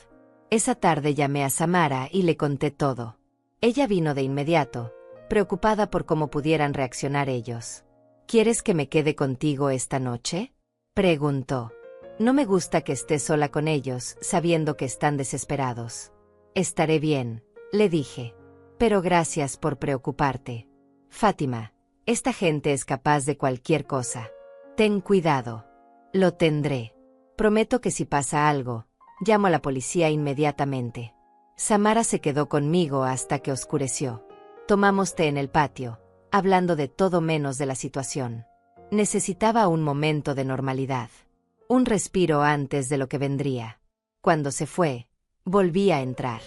Esa tarde llamé a Samara y le conté todo. Ella vino de inmediato, preocupada por cómo pudieran reaccionar ellos. ¿Quieres que me quede contigo esta noche?, preguntó. No me gusta que estés sola con ellos, sabiendo que están desesperados. Estaré bien, le dije. Pero gracias por preocuparte. Fátima, esta gente es capaz de cualquier cosa. Ten cuidado. Lo tendré. Prometo que si pasa algo, llamo a la policía inmediatamente. Samara se quedó conmigo hasta que oscureció. Tomamos té en el patio, hablando de todo menos de la situación. Necesitaba un momento de normalidad. Un respiro antes de lo que vendría. Cuando se fue, volví a entrar.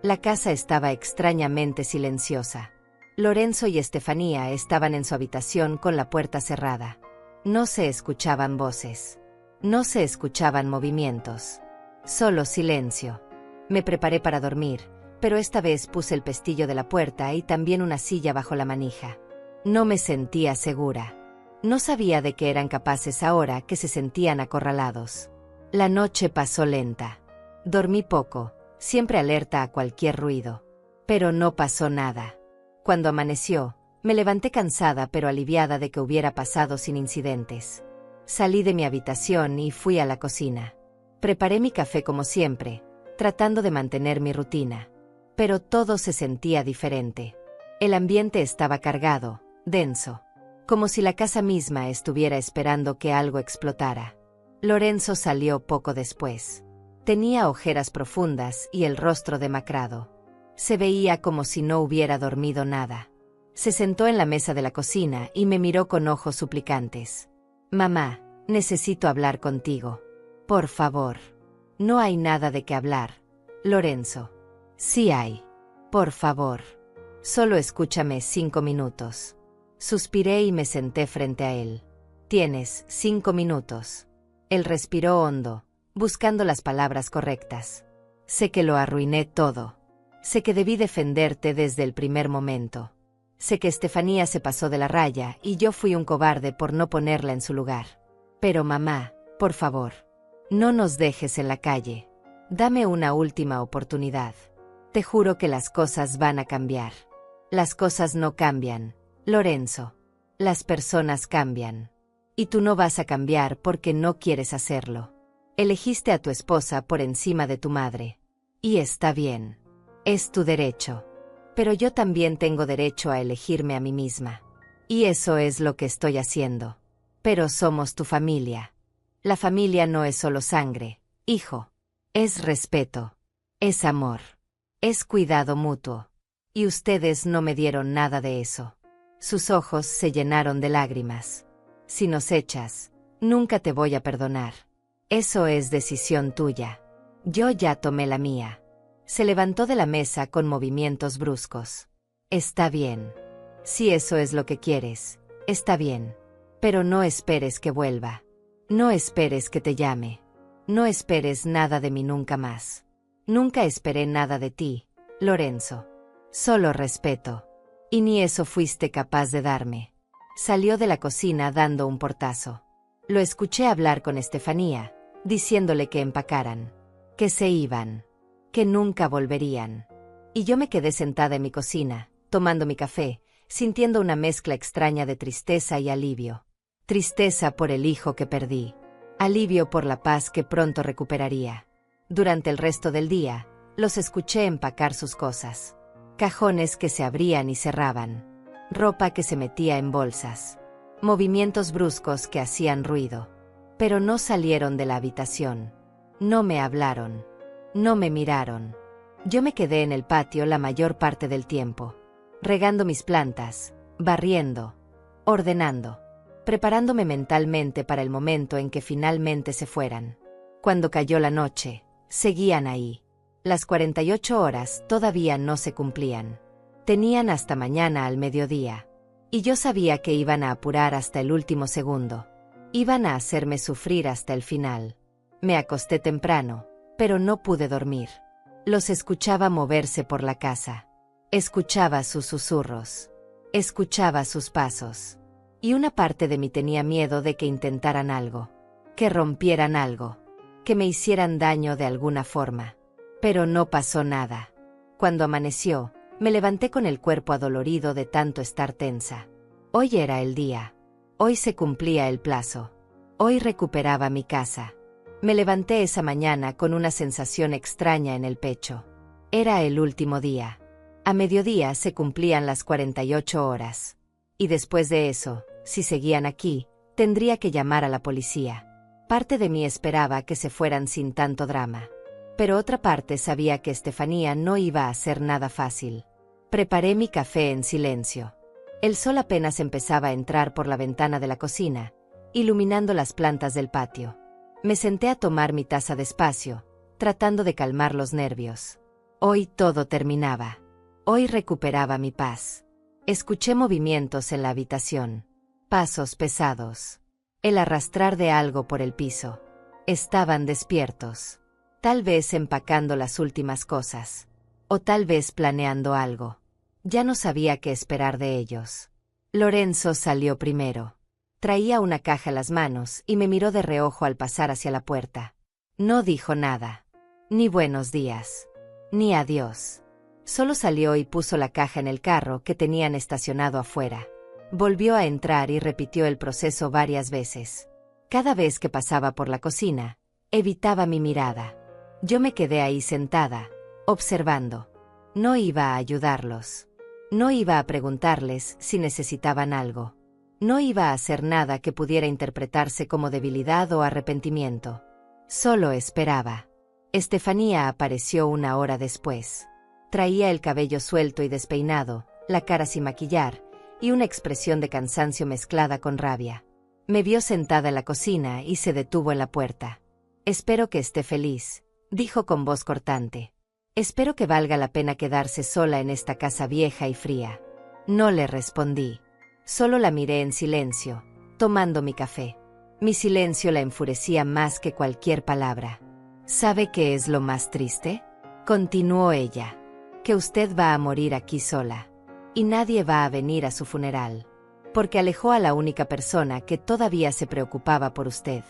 La casa estaba extrañamente silenciosa. Lorenzo y Estefanía estaban en su habitación con la puerta cerrada. No se escuchaban voces. No se escuchaban movimientos. Solo silencio. Me preparé para dormir, pero esta vez puse el pestillo de la puerta y también una silla bajo la manija. No me sentía segura. No sabía de qué eran capaces ahora que se sentían acorralados. La noche pasó lenta. Dormí poco, siempre alerta a cualquier ruido. Pero no pasó nada. Cuando amaneció, me levanté cansada pero aliviada de que hubiera pasado sin incidentes. Salí de mi habitación y fui a la cocina. Preparé mi café como siempre, tratando de mantener mi rutina. Pero todo se sentía diferente. El ambiente estaba cargado, denso. Como si la casa misma estuviera esperando que algo explotara. Lorenzo salió poco después. Tenía ojeras profundas y el rostro demacrado. Se veía como si no hubiera dormido nada. Se sentó en la mesa de la cocina y me miró con ojos suplicantes. «Mamá, necesito hablar contigo. Por favor». «No hay nada de qué hablar, Lorenzo». «Sí hay. Por favor. Solo escúchame 5 minutos». Suspiré y me senté frente a él. «Tienes 5 minutos». Él respiró hondo, buscando las palabras correctas. «Sé que lo arruiné todo. Sé que debí defenderte desde el primer momento. Sé que Estefanía se pasó de la raya y yo fui un cobarde por no ponerla en su lugar. Pero mamá, por favor, no nos dejes en la calle. Dame una última oportunidad. Te juro que las cosas van a cambiar». «Las cosas no cambian, Lorenzo. Las personas cambian. Y tú no vas a cambiar porque no quieres hacerlo. Elegiste a tu esposa por encima de tu madre. Y está bien. Es tu derecho. Pero yo también tengo derecho a elegirme a mí misma. Y eso es lo que estoy haciendo. Pero somos tu familia. La familia no es solo sangre, hijo. Es respeto. Es amor. Es cuidado mutuo. Y ustedes no me dieron nada de eso». Sus ojos se llenaron de lágrimas. «Si nos echas, nunca te voy a perdonar. Eso es decisión tuya. Yo ya tomé la mía». Se levantó de la mesa con movimientos bruscos. «Está bien. Si eso es lo que quieres, está bien. Pero no esperes que vuelva. No esperes que te llame. No esperes nada de mí nunca más. Nunca esperé nada de ti, Lorenzo. Solo respeto. Y ni eso fuiste capaz de darme». Salió de la cocina dando un portazo. Lo escuché hablar con Estefanía, diciéndole que empacaran. Que se iban. Que nunca volverían. Y yo me quedé sentada en mi cocina, tomando mi café, sintiendo una mezcla extraña de tristeza y alivio. Tristeza por el hijo que perdí. Alivio por la paz que pronto recuperaría. Durante el resto del día, los escuché empacar sus cosas. Cajones que se abrían y cerraban. Ropa que se metía en bolsas. Movimientos bruscos que hacían ruido. Pero no salieron de la habitación. No me hablaron. No me miraron. Yo me quedé en el patio la mayor parte del tiempo. Regando mis plantas, barriendo, ordenando. Preparándome mentalmente para el momento en que finalmente se fueran. Cuando cayó la noche, seguían ahí. Las 48 horas todavía no se cumplían. Tenían hasta mañana al mediodía. Y yo sabía que iban a apurar hasta el último segundo. Iban a hacerme sufrir hasta el final. Me acosté temprano, pero no pude dormir. Los escuchaba moverse por la casa. Escuchaba sus susurros. Escuchaba sus pasos. Y una parte de mí tenía miedo de que intentaran algo. Que rompieran algo. Que me hicieran daño de alguna forma. Pero no pasó nada. Cuando amaneció, Me levanté con el cuerpo adolorido de tanto estar tensa. Hoy era el día. Hoy se cumplía el plazo. Hoy recuperaba mi casa. Me levanté esa mañana con una sensación extraña en el pecho. Era el último día. A mediodía se cumplían las 48 horas. Y después de eso, si seguían aquí, tendría que llamar a la policía. Parte de mí esperaba que se fueran sin tanto drama. Pero otra parte sabía que Estefanía no iba a ser nada fácil. Preparé mi café en silencio. El sol apenas empezaba a entrar por la ventana de la cocina, iluminando las plantas del patio. Me senté a tomar mi taza despacio, tratando de calmar los nervios. Hoy todo terminaba. Hoy recuperaba mi paz. Escuché movimientos en la habitación. Pasos pesados. El arrastrar de algo por el piso. Estaban despiertos. Tal vez empacando las últimas cosas. O tal vez planeando algo. Ya no sabía qué esperar de ellos. Lorenzo salió primero. Traía una caja en las manos y me miró de reojo al pasar hacia la puerta. No dijo nada. Ni buenos días. Ni adiós. Solo salió y puso la caja en el carro que tenían estacionado afuera. Volvió a entrar y repitió el proceso varias veces. Cada vez que pasaba por la cocina, evitaba mi mirada. Yo me quedé ahí sentada, observando. No iba a ayudarlos. No iba a preguntarles si necesitaban algo. No iba a hacer nada que pudiera interpretarse como debilidad o arrepentimiento. Solo esperaba. Estefanía apareció una hora después. Traía el cabello suelto y despeinado, la cara sin maquillar, y una expresión de cansancio mezclada con rabia. Me vio sentada en la cocina y se detuvo en la puerta. «Espero que esté feliz», dijo con voz cortante. «Espero que valga la pena quedarse sola en esta casa vieja y fría». No le respondí. Solo la miré en silencio, tomando mi café. Mi silencio la enfurecía más que cualquier palabra. «¿Sabe qué es lo más triste?», continuó ella. «Que usted va a morir aquí sola. Y nadie va a venir a su funeral. Porque alejó a la única persona que todavía se preocupaba por usted.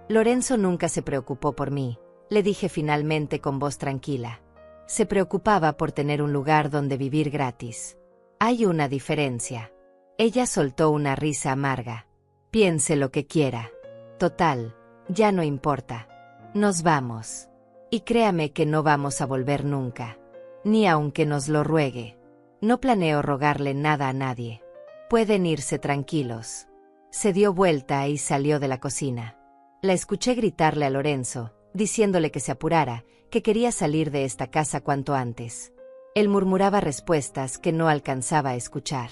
Lorenzo nunca se preocupó por mí», le dije finalmente con voz tranquila. «Se preocupaba por tener un lugar donde vivir gratis. Hay una diferencia». Ella soltó una risa amarga. «Piense lo que quiera. Total, ya no importa. Nos vamos. Y créame que no vamos a volver nunca. Ni aunque nos lo ruegue. No planeo rogarle nada a nadie. Pueden irse tranquilos». Se dio vuelta y salió de la cocina. La escuché gritarle a Lorenzo, diciéndole que se apurara, que quería salir de esta casa cuanto antes. Él murmuraba respuestas que no alcanzaba a escuchar.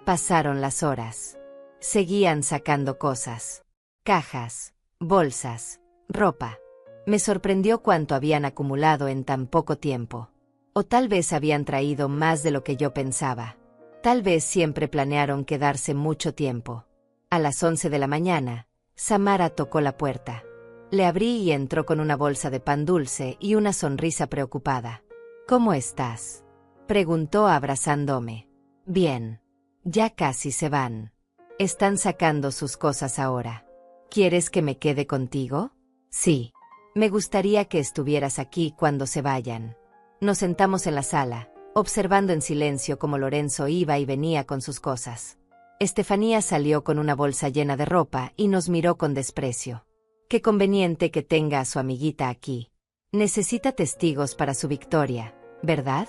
Pasaron las horas. Seguían sacando cosas. Cajas, bolsas, ropa. Me sorprendió cuánto habían acumulado en tan poco tiempo. O tal vez habían traído más de lo que yo pensaba. Tal vez siempre planearon quedarse mucho tiempo. A las 11 de la mañana, Samara tocó la puerta. Le abrí y entró con una bolsa de pan dulce y una sonrisa preocupada. «¿Cómo estás?», preguntó abrazándome. «Bien. Ya casi se van. Están sacando sus cosas ahora. ¿Quieres que me quede contigo?». «Sí. Me gustaría que estuvieras aquí cuando se vayan». Nos sentamos en la sala, observando en silencio cómo Lorenzo iba y venía con sus cosas. Estefanía salió con una bolsa llena de ropa y nos miró con desprecio. «Qué conveniente que tenga a su amiguita aquí. Necesita testigos para su victoria, ¿verdad?».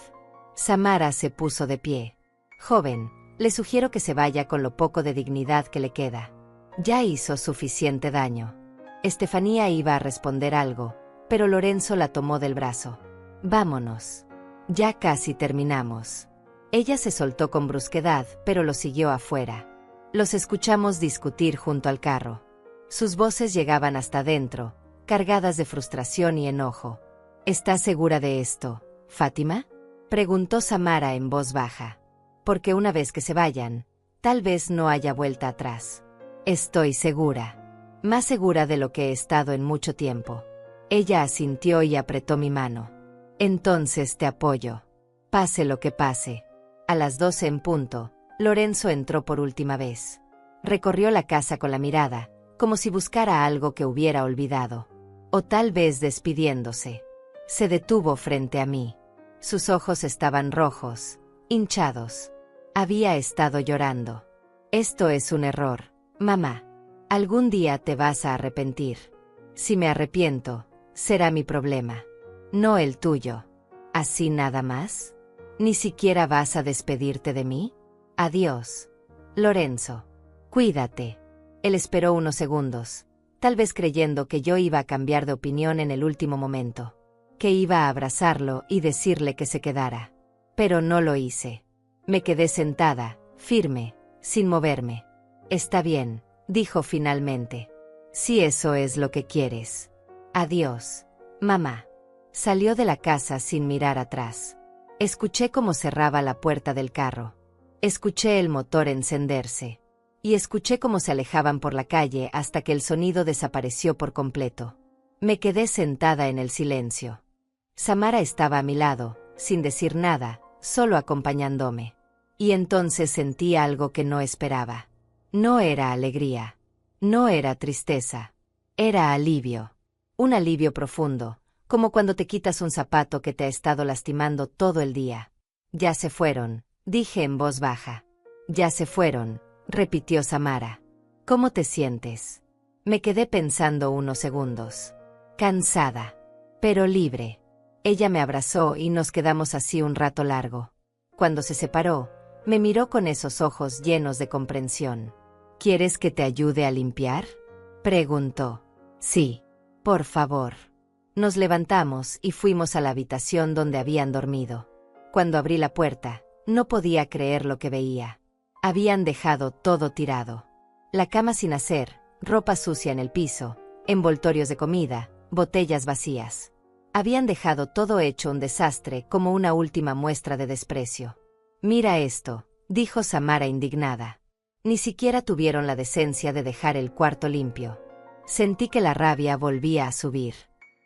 Samara se puso de pie. «Joven, le sugiero que se vaya con lo poco de dignidad que le queda. Ya hizo suficiente daño». Estefanía iba a responder algo, pero Lorenzo la tomó del brazo. «Vámonos. Ya casi terminamos». Ella se soltó con brusquedad, pero lo siguió afuera. Los escuchamos discutir junto al carro. Sus voces llegaban hasta dentro, cargadas de frustración y enojo. «¿Estás segura de esto, Fátima?», preguntó Samara en voz baja. «Porque una vez que se vayan, tal vez no haya vuelta atrás». «Estoy segura. Más segura de lo que he estado en mucho tiempo». Ella asintió y apretó mi mano. «Entonces te apoyo. Pase lo que pase». A las 12 en punto, Lorenzo entró por última vez. Recorrió la casa con la mirada, como si buscara algo que hubiera olvidado. O tal vez despidiéndose. Se detuvo frente a mí. Sus ojos estaban rojos, hinchados. Había estado llorando. Esto es un error, mamá. Algún día te vas a arrepentir. Si me arrepiento, será mi problema, no el tuyo. ¿Así nada más? ¿Ni siquiera vas a despedirte de mí? Adiós. Lorenzo. Cuídate. Él esperó unos segundos, tal vez creyendo que yo iba a cambiar de opinión en el último momento, que iba a abrazarlo y decirle que se quedara. Pero no lo hice. Me quedé sentada, firme, sin moverme. Está bien, dijo finalmente. Si eso es lo que quieres. Adiós, mamá. Salió de la casa sin mirar atrás. Escuché cómo cerraba la puerta del carro. Escuché el motor encenderse. Y escuché cómo se alejaban por la calle hasta que el sonido desapareció por completo. Me quedé sentada en el silencio. Samara estaba a mi lado, sin decir nada, solo acompañándome. Y entonces sentí algo que no esperaba. No era alegría. No era tristeza. Era alivio. Un alivio profundo, como cuando te quitas un zapato que te ha estado lastimando todo el día. Ya se fueron, dije en voz baja. Ya se fueron, repitió Samara. ¿Cómo te sientes? Me quedé pensando unos segundos. Cansada, pero libre. Ella me abrazó y nos quedamos así un rato largo. Cuando se separó, me miró con esos ojos llenos de comprensión. ¿Quieres que te ayude a limpiar?, preguntó. Sí, por favor. Nos levantamos y fuimos a la habitación donde habían dormido. Cuando abrí la puerta, no podía creer lo que veía. Habían dejado todo tirado. La cama sin hacer, ropa sucia en el piso, envoltorios de comida, botellas vacías. Habían dejado todo hecho un desastre como una última muestra de desprecio. Mira esto, dijo Samara indignada. Ni siquiera tuvieron la decencia de dejar el cuarto limpio. Sentí que la rabia volvía a subir.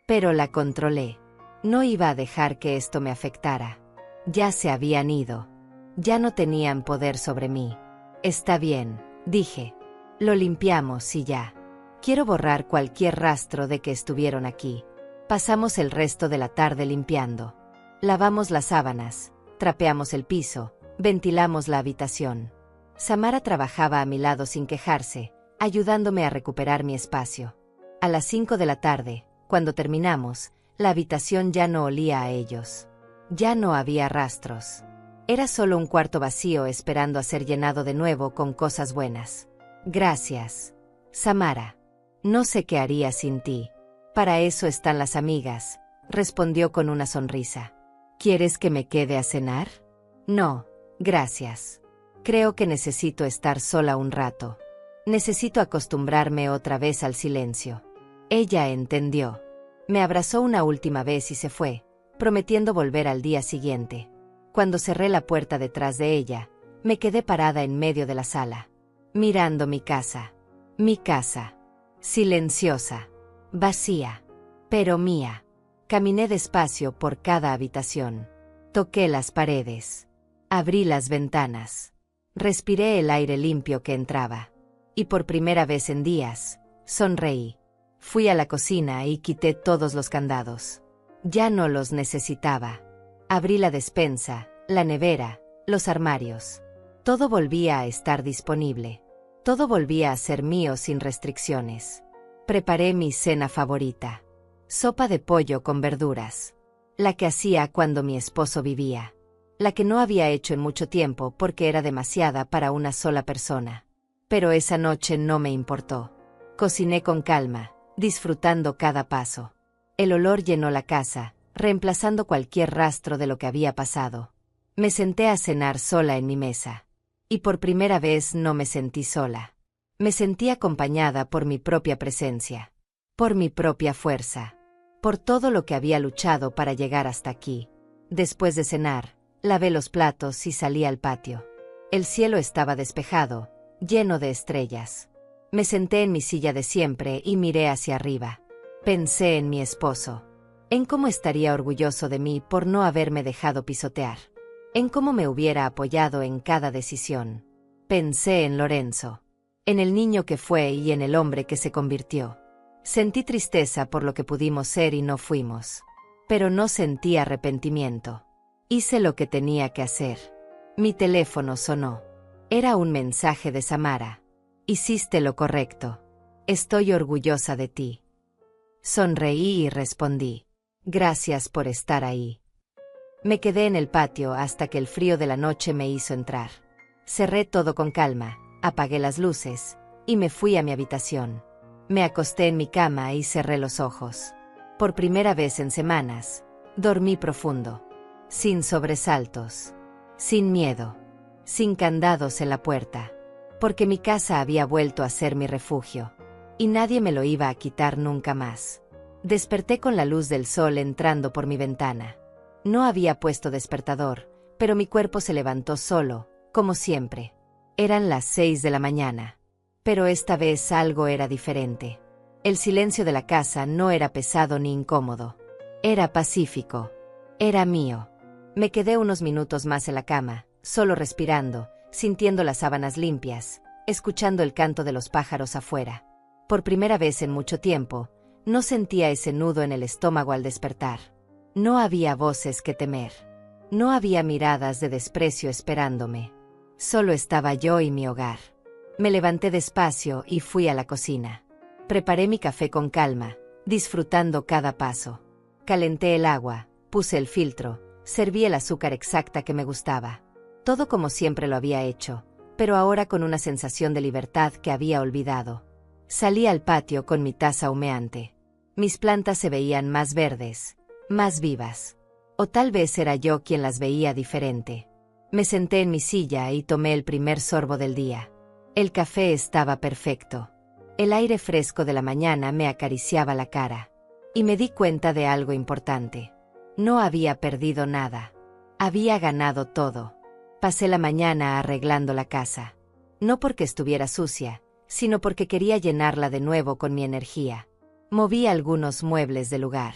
Pero la controlé. No iba a dejar que esto me afectara. Ya se habían ido. Ya no tenían poder sobre mí. Está bien, dije. Lo limpiamos y ya. Quiero borrar cualquier rastro de que estuvieron aquí. Pasamos el resto de la tarde limpiando. Lavamos las sábanas, trapeamos el piso, ventilamos la habitación. Samara trabajaba a mi lado sin quejarse, ayudándome a recuperar mi espacio. A las 5 de la tarde, cuando terminamos, la habitación ya no olía a ellos. Ya no había rastros. Era solo un cuarto vacío esperando a ser llenado de nuevo con cosas buenas. Gracias, Samara. No sé qué haría sin ti. Para eso están las amigas, respondió con una sonrisa. ¿Quieres que me quede a cenar? No, gracias. Creo que necesito estar sola un rato. Necesito acostumbrarme otra vez al silencio. Ella entendió. Me abrazó una última vez y se fue, prometiendo volver al día siguiente. Cuando cerré la puerta detrás de ella, me quedé parada en medio de la sala, mirando mi casa. Mi casa. Silenciosa. Vacía. Pero mía. Caminé despacio por cada habitación. Toqué las paredes. Abrí las ventanas. Respiré el aire limpio que entraba. Y por primera vez en días, sonreí. Fui a la cocina y quité todos los candados. Ya no los necesitaba. Abrí la despensa, la nevera, los armarios. Todo volvía a estar disponible. Todo volvía a ser mío sin restricciones. Preparé mi cena favorita. Sopa de pollo con verduras. La que hacía cuando mi esposo vivía. La que no había hecho en mucho tiempo porque era demasiada para una sola persona. Pero esa noche no me importó. Cociné con calma, disfrutando cada paso. El olor llenó la casa, reemplazando cualquier rastro de lo que había pasado. Me senté a cenar sola en mi mesa. Y por primera vez no me sentí sola. Me sentí acompañada por mi propia presencia. Por mi propia fuerza. Por todo lo que había luchado para llegar hasta aquí. Después de cenar, lavé los platos y salí al patio. El cielo estaba despejado, lleno de estrellas. Me senté en mi silla de siempre y miré hacia arriba. Pensé en mi esposo. En cómo estaría orgulloso de mí por no haberme dejado pisotear. En cómo me hubiera apoyado en cada decisión. Pensé en Lorenzo. En el niño que fue y en el hombre que se convirtió. Sentí tristeza por lo que pudimos ser y no fuimos. Pero no sentí arrepentimiento. Hice lo que tenía que hacer. Mi teléfono sonó. Era un mensaje de Samara. Hiciste lo correcto. Estoy orgullosa de ti. Sonreí y respondí. Gracias por estar ahí. Me quedé en el patio hasta que el frío de la noche me hizo entrar. Cerré todo con calma, apagué las luces y me fui a mi habitación. Me acosté en mi cama y cerré los ojos. Por primera vez en semanas, dormí profundo, sin sobresaltos, sin miedo, sin candados en la puerta, porque mi casa había vuelto a ser mi refugio, y nadie me lo iba a quitar nunca más. Desperté con la luz del sol entrando por mi ventana. No había puesto despertador, pero mi cuerpo se levantó solo, como siempre. Eran las 6 de la mañana. Pero esta vez algo era diferente. El silencio de la casa no era pesado ni incómodo. Era pacífico. Era mío. Me quedé unos minutos más en la cama, solo respirando, sintiendo las sábanas limpias, escuchando el canto de los pájaros afuera. Por primera vez en mucho tiempo, no sentía ese nudo en el estómago al despertar. No había voces que temer. No había miradas de desprecio esperándome. Solo estaba yo y mi hogar. Me levanté despacio y fui a la cocina. Preparé mi café con calma, disfrutando cada paso. Calenté el agua, puse el filtro, serví el azúcar exacta que me gustaba. Todo como siempre lo había hecho, pero ahora con una sensación de libertad que había olvidado. Salí al patio con mi taza humeante. Mis plantas se veían más verdes, más vivas. O tal vez era yo quien las veía diferente. Me senté en mi silla y tomé el primer sorbo del día. El café estaba perfecto. El aire fresco de la mañana me acariciaba la cara. Y me di cuenta de algo importante. No había perdido nada. Había ganado todo. Pasé la mañana arreglando la casa. No porque estuviera sucia, sino porque quería llenarla de nuevo con mi energía. Moví algunos muebles del lugar.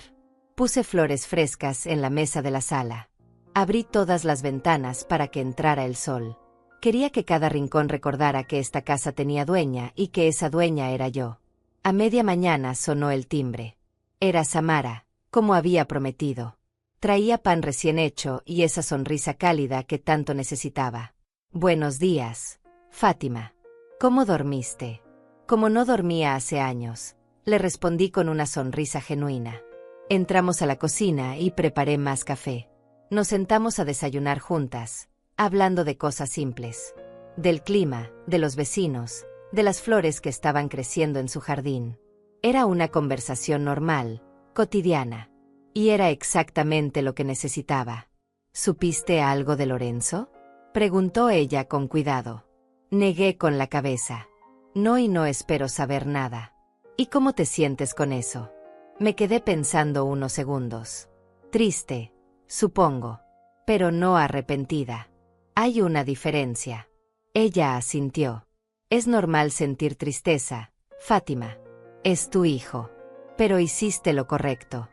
Puse flores frescas en la mesa de la sala. Abrí todas las ventanas para que entrara el sol. Quería que cada rincón recordara que esta casa tenía dueña y que esa dueña era yo. A media mañana sonó el timbre. Era Samara, como había prometido. Traía pan recién hecho y esa sonrisa cálida que tanto necesitaba. Buenos días, Fátima. ¿Cómo dormiste? Como no dormía hace años, le respondí con una sonrisa genuina. Entramos a la cocina y preparé más café. Nos sentamos a desayunar juntas, hablando de cosas simples. Del clima, de los vecinos, de las flores que estaban creciendo en su jardín. Era una conversación normal, cotidiana. Y era exactamente lo que necesitaba. ¿Supiste algo de Lorenzo?, preguntó ella con cuidado. Negué con la cabeza. No, y no espero saber nada. ¿Y cómo te sientes con eso? Me quedé pensando unos segundos. Triste, supongo, pero no arrepentida. Hay una diferencia. Ella asintió. Es normal sentir tristeza, Fátima. Es tu hijo. Pero hiciste lo correcto.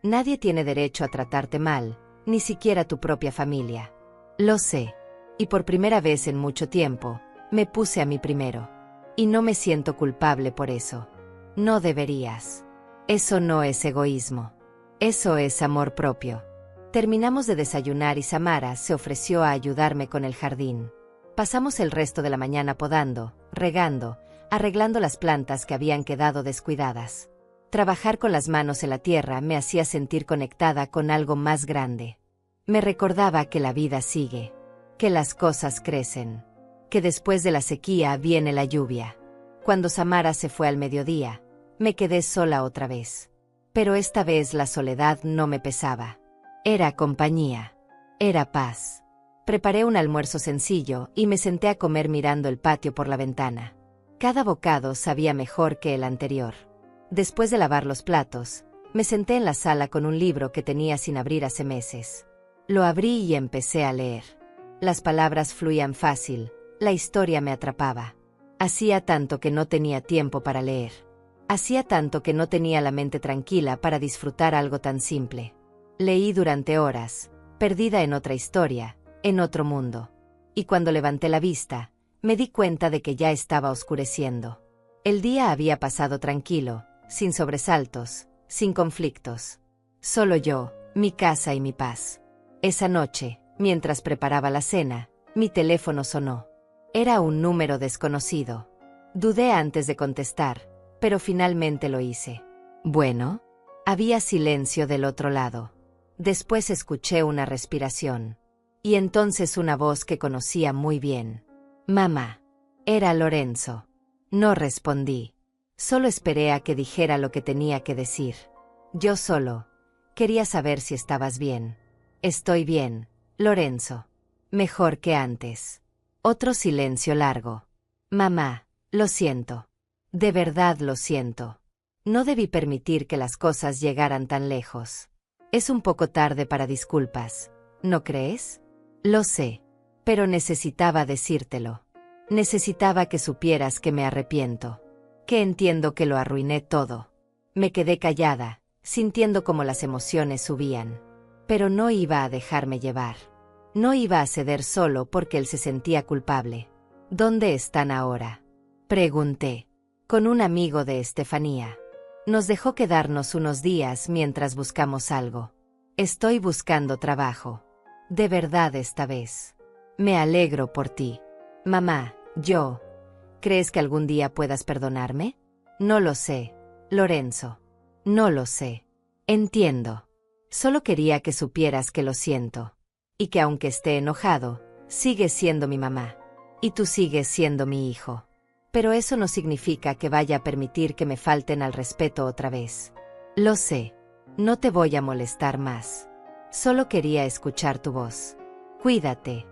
Nadie tiene derecho a tratarte mal, ni siquiera tu propia familia. Lo sé. Y por primera vez en mucho tiempo, me puse a mí primero. Y no me siento culpable por eso. No deberías. Eso no es egoísmo. Eso es amor propio. Terminamos de desayunar y Samara se ofreció a ayudarme con el jardín. Pasamos el resto de la mañana podando, regando, arreglando las plantas que habían quedado descuidadas. Trabajar con las manos en la tierra me hacía sentir conectada con algo más grande. Me recordaba que la vida sigue, que las cosas crecen, que después de la sequía viene la lluvia. Cuando Samara se fue al mediodía, me quedé sola otra vez. Pero esta vez la soledad no me pesaba. Era compañía. Era paz. Preparé un almuerzo sencillo y me senté a comer mirando el patio por la ventana. Cada bocado sabía mejor que el anterior. Después de lavar los platos, me senté en la sala con un libro que tenía sin abrir hace meses. Lo abrí y empecé a leer. Las palabras fluían fácil, la historia me atrapaba. Hacía tanto que no tenía tiempo para leer. Hacía tanto que no tenía la mente tranquila para disfrutar algo tan simple. Leí durante horas, perdida en otra historia, en otro mundo. Y cuando levanté la vista, me di cuenta de que ya estaba oscureciendo. El día había pasado tranquilo, sin sobresaltos, sin conflictos. Solo yo, mi casa y mi paz. Esa noche, mientras preparaba la cena, Mi teléfono sonó. Era un número desconocido. Dudé antes de contestar, pero finalmente lo hice. Bueno, había silencio del otro lado. Después escuché una respiración. Y entonces una voz que conocía muy bien. Mamá. Era Lorenzo. No respondí. Solo esperé a que dijera lo que tenía que decir. Yo solo quería saber si estabas bien. Estoy bien, Lorenzo. Mejor que antes. Otro silencio largo. Mamá, lo siento. De verdad lo siento. No debí permitir que las cosas llegaran tan lejos. Es un poco tarde para disculpas, ¿no crees? Lo sé, pero necesitaba decírtelo. Necesitaba que supieras que me arrepiento. Que entiendo que lo arruiné todo. Me quedé callada, sintiendo como las emociones subían. Pero no iba a dejarme llevar. No iba a ceder solo porque él se sentía culpable. ¿Dónde están ahora? Pregunté. Con un amigo de Estefanía. Nos dejó quedarnos unos días mientras buscamos algo. Estoy buscando trabajo. De verdad esta vez. Me alegro por ti. Mamá, yo. ¿Crees que algún día puedas perdonarme? No lo sé, Lorenzo. No lo sé. Entiendo. Solo quería que supieras que lo siento. Y que aunque esté enojado, sigues siendo mi mamá. Y tú sigues siendo mi hijo. Pero eso no significa que vaya a permitir que me falten al respeto otra vez. Lo sé. No te voy a molestar más. Solo quería escuchar tu voz. Cuídate.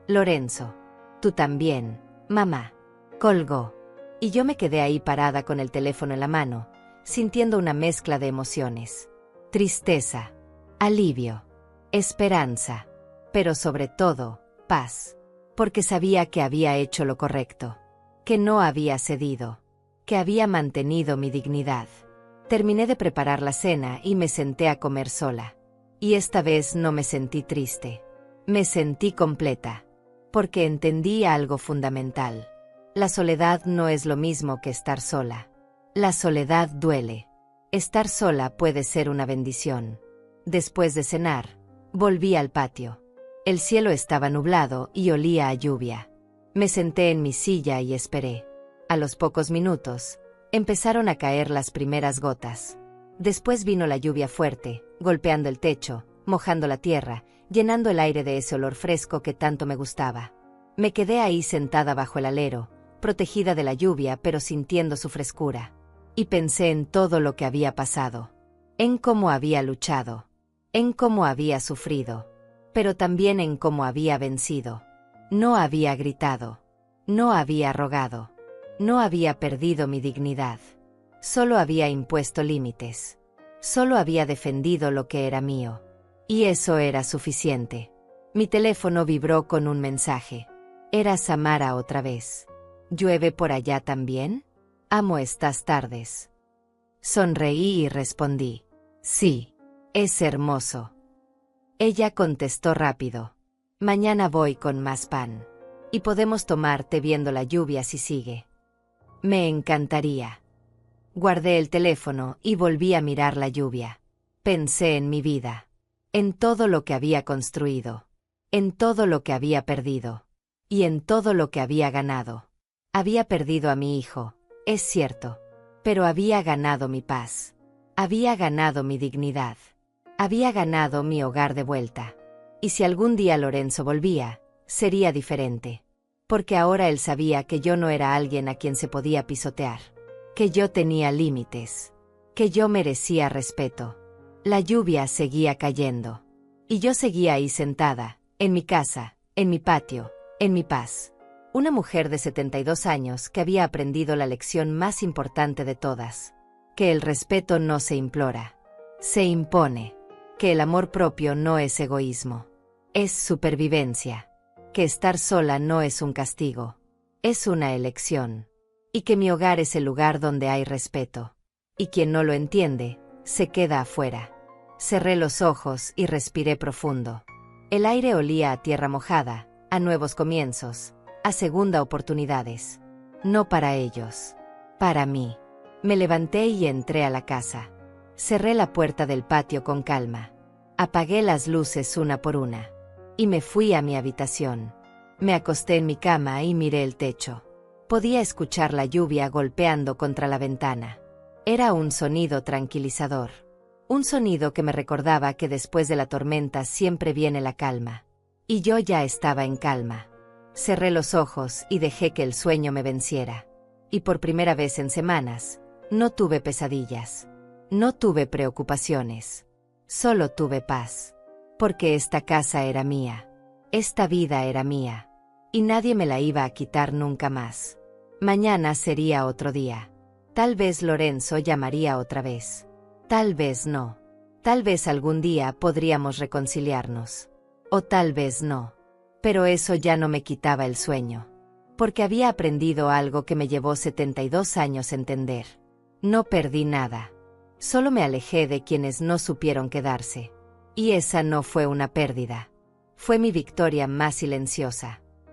Lorenzo. Tú también, mamá. Colgó. Y yo me quedé ahí parada con el teléfono en la mano, sintiendo una mezcla de emociones. Tristeza. Alivio. Esperanza. Pero sobre todo, paz. Porque sabía que había hecho lo correcto. Que no había cedido. Que había mantenido mi dignidad. Terminé de preparar la cena y me senté a comer sola. Y esta vez no me sentí triste. Me sentí completa. Porque entendí algo fundamental. La soledad no es lo mismo que estar sola. La soledad duele. Estar sola puede ser una bendición. Después de cenar, volví al patio. El cielo estaba nublado y olía a lluvia. Me senté en mi silla y esperé. A los pocos minutos, empezaron a caer las primeras gotas. Después vino la lluvia fuerte, golpeando el techo, mojando la tierra, llenando el aire de ese olor fresco que tanto me gustaba. Me quedé ahí sentada bajo el alero, protegida de la lluvia pero sintiendo su frescura. Y pensé en todo lo que había pasado. En cómo había luchado. En cómo había sufrido. Pero también en cómo había vencido. No había gritado. No había rogado. No había perdido mi dignidad. Solo había impuesto límites. Solo había defendido lo que era mío. Y eso era suficiente. Mi teléfono vibró con un mensaje. Era Samara otra vez. ¿Llueve por allá también? Amo estas tardes. Sonreí y respondí. Sí. Es hermoso. Ella contestó rápido. Mañana voy con más pan. Y podemos tomar té viendo la lluvia si sigue. Me encantaría. Guardé el teléfono y volví a mirar la lluvia. Pensé en mi vida. En todo lo que había construido. En todo lo que había perdido. Y en todo lo que había ganado. Había perdido a mi hijo, es cierto. Pero había ganado mi paz. Había ganado mi dignidad. Había ganado mi hogar de vuelta. Y si algún día Lorenzo volvía, sería diferente. Porque ahora él sabía que yo no era alguien a quien se podía pisotear. Que yo tenía límites. Que yo merecía respeto. La lluvia seguía cayendo. Y yo seguía ahí sentada, en mi casa, en mi patio, en mi paz. Una mujer de 72 años que había aprendido la lección más importante de todas. Que el respeto no se implora. Se impone. Que el amor propio no es egoísmo. Es supervivencia. Que estar sola no es un castigo. Es una elección. Y que mi hogar es el lugar donde hay respeto. Y quien no lo entiende, se queda afuera. Cerré los ojos y respiré profundo. El aire olía a tierra mojada, a nuevos comienzos, a segunda oportunidades. No para ellos. Para mí. Me levanté y entré a la casa. Cerré la puerta del patio con calma. Apagué las luces una por una. Y me fui a mi habitación. Me acosté en mi cama y miré el techo. Podía escuchar la lluvia golpeando contra la ventana. Era un sonido tranquilizador. Un sonido que me recordaba que después de la tormenta siempre viene la calma. Y yo ya estaba en calma. Cerré los ojos y dejé que el sueño me venciera. Y por primera vez en semanas, no tuve pesadillas. No tuve preocupaciones. Solo tuve paz. Porque esta casa era mía. Esta vida era mía. Y nadie me la iba a quitar nunca más. Mañana sería otro día. Tal vez Lorenzo llamaría otra vez. Tal vez no. Tal vez algún día podríamos reconciliarnos. O tal vez no. Pero eso ya no me quitaba el sueño. Porque había aprendido algo que me llevó 72 años entender. No perdí nada. Solo me alejé de quienes no supieron quedarse. Y esa no fue una pérdida. Fue mi victoria más silenciosa.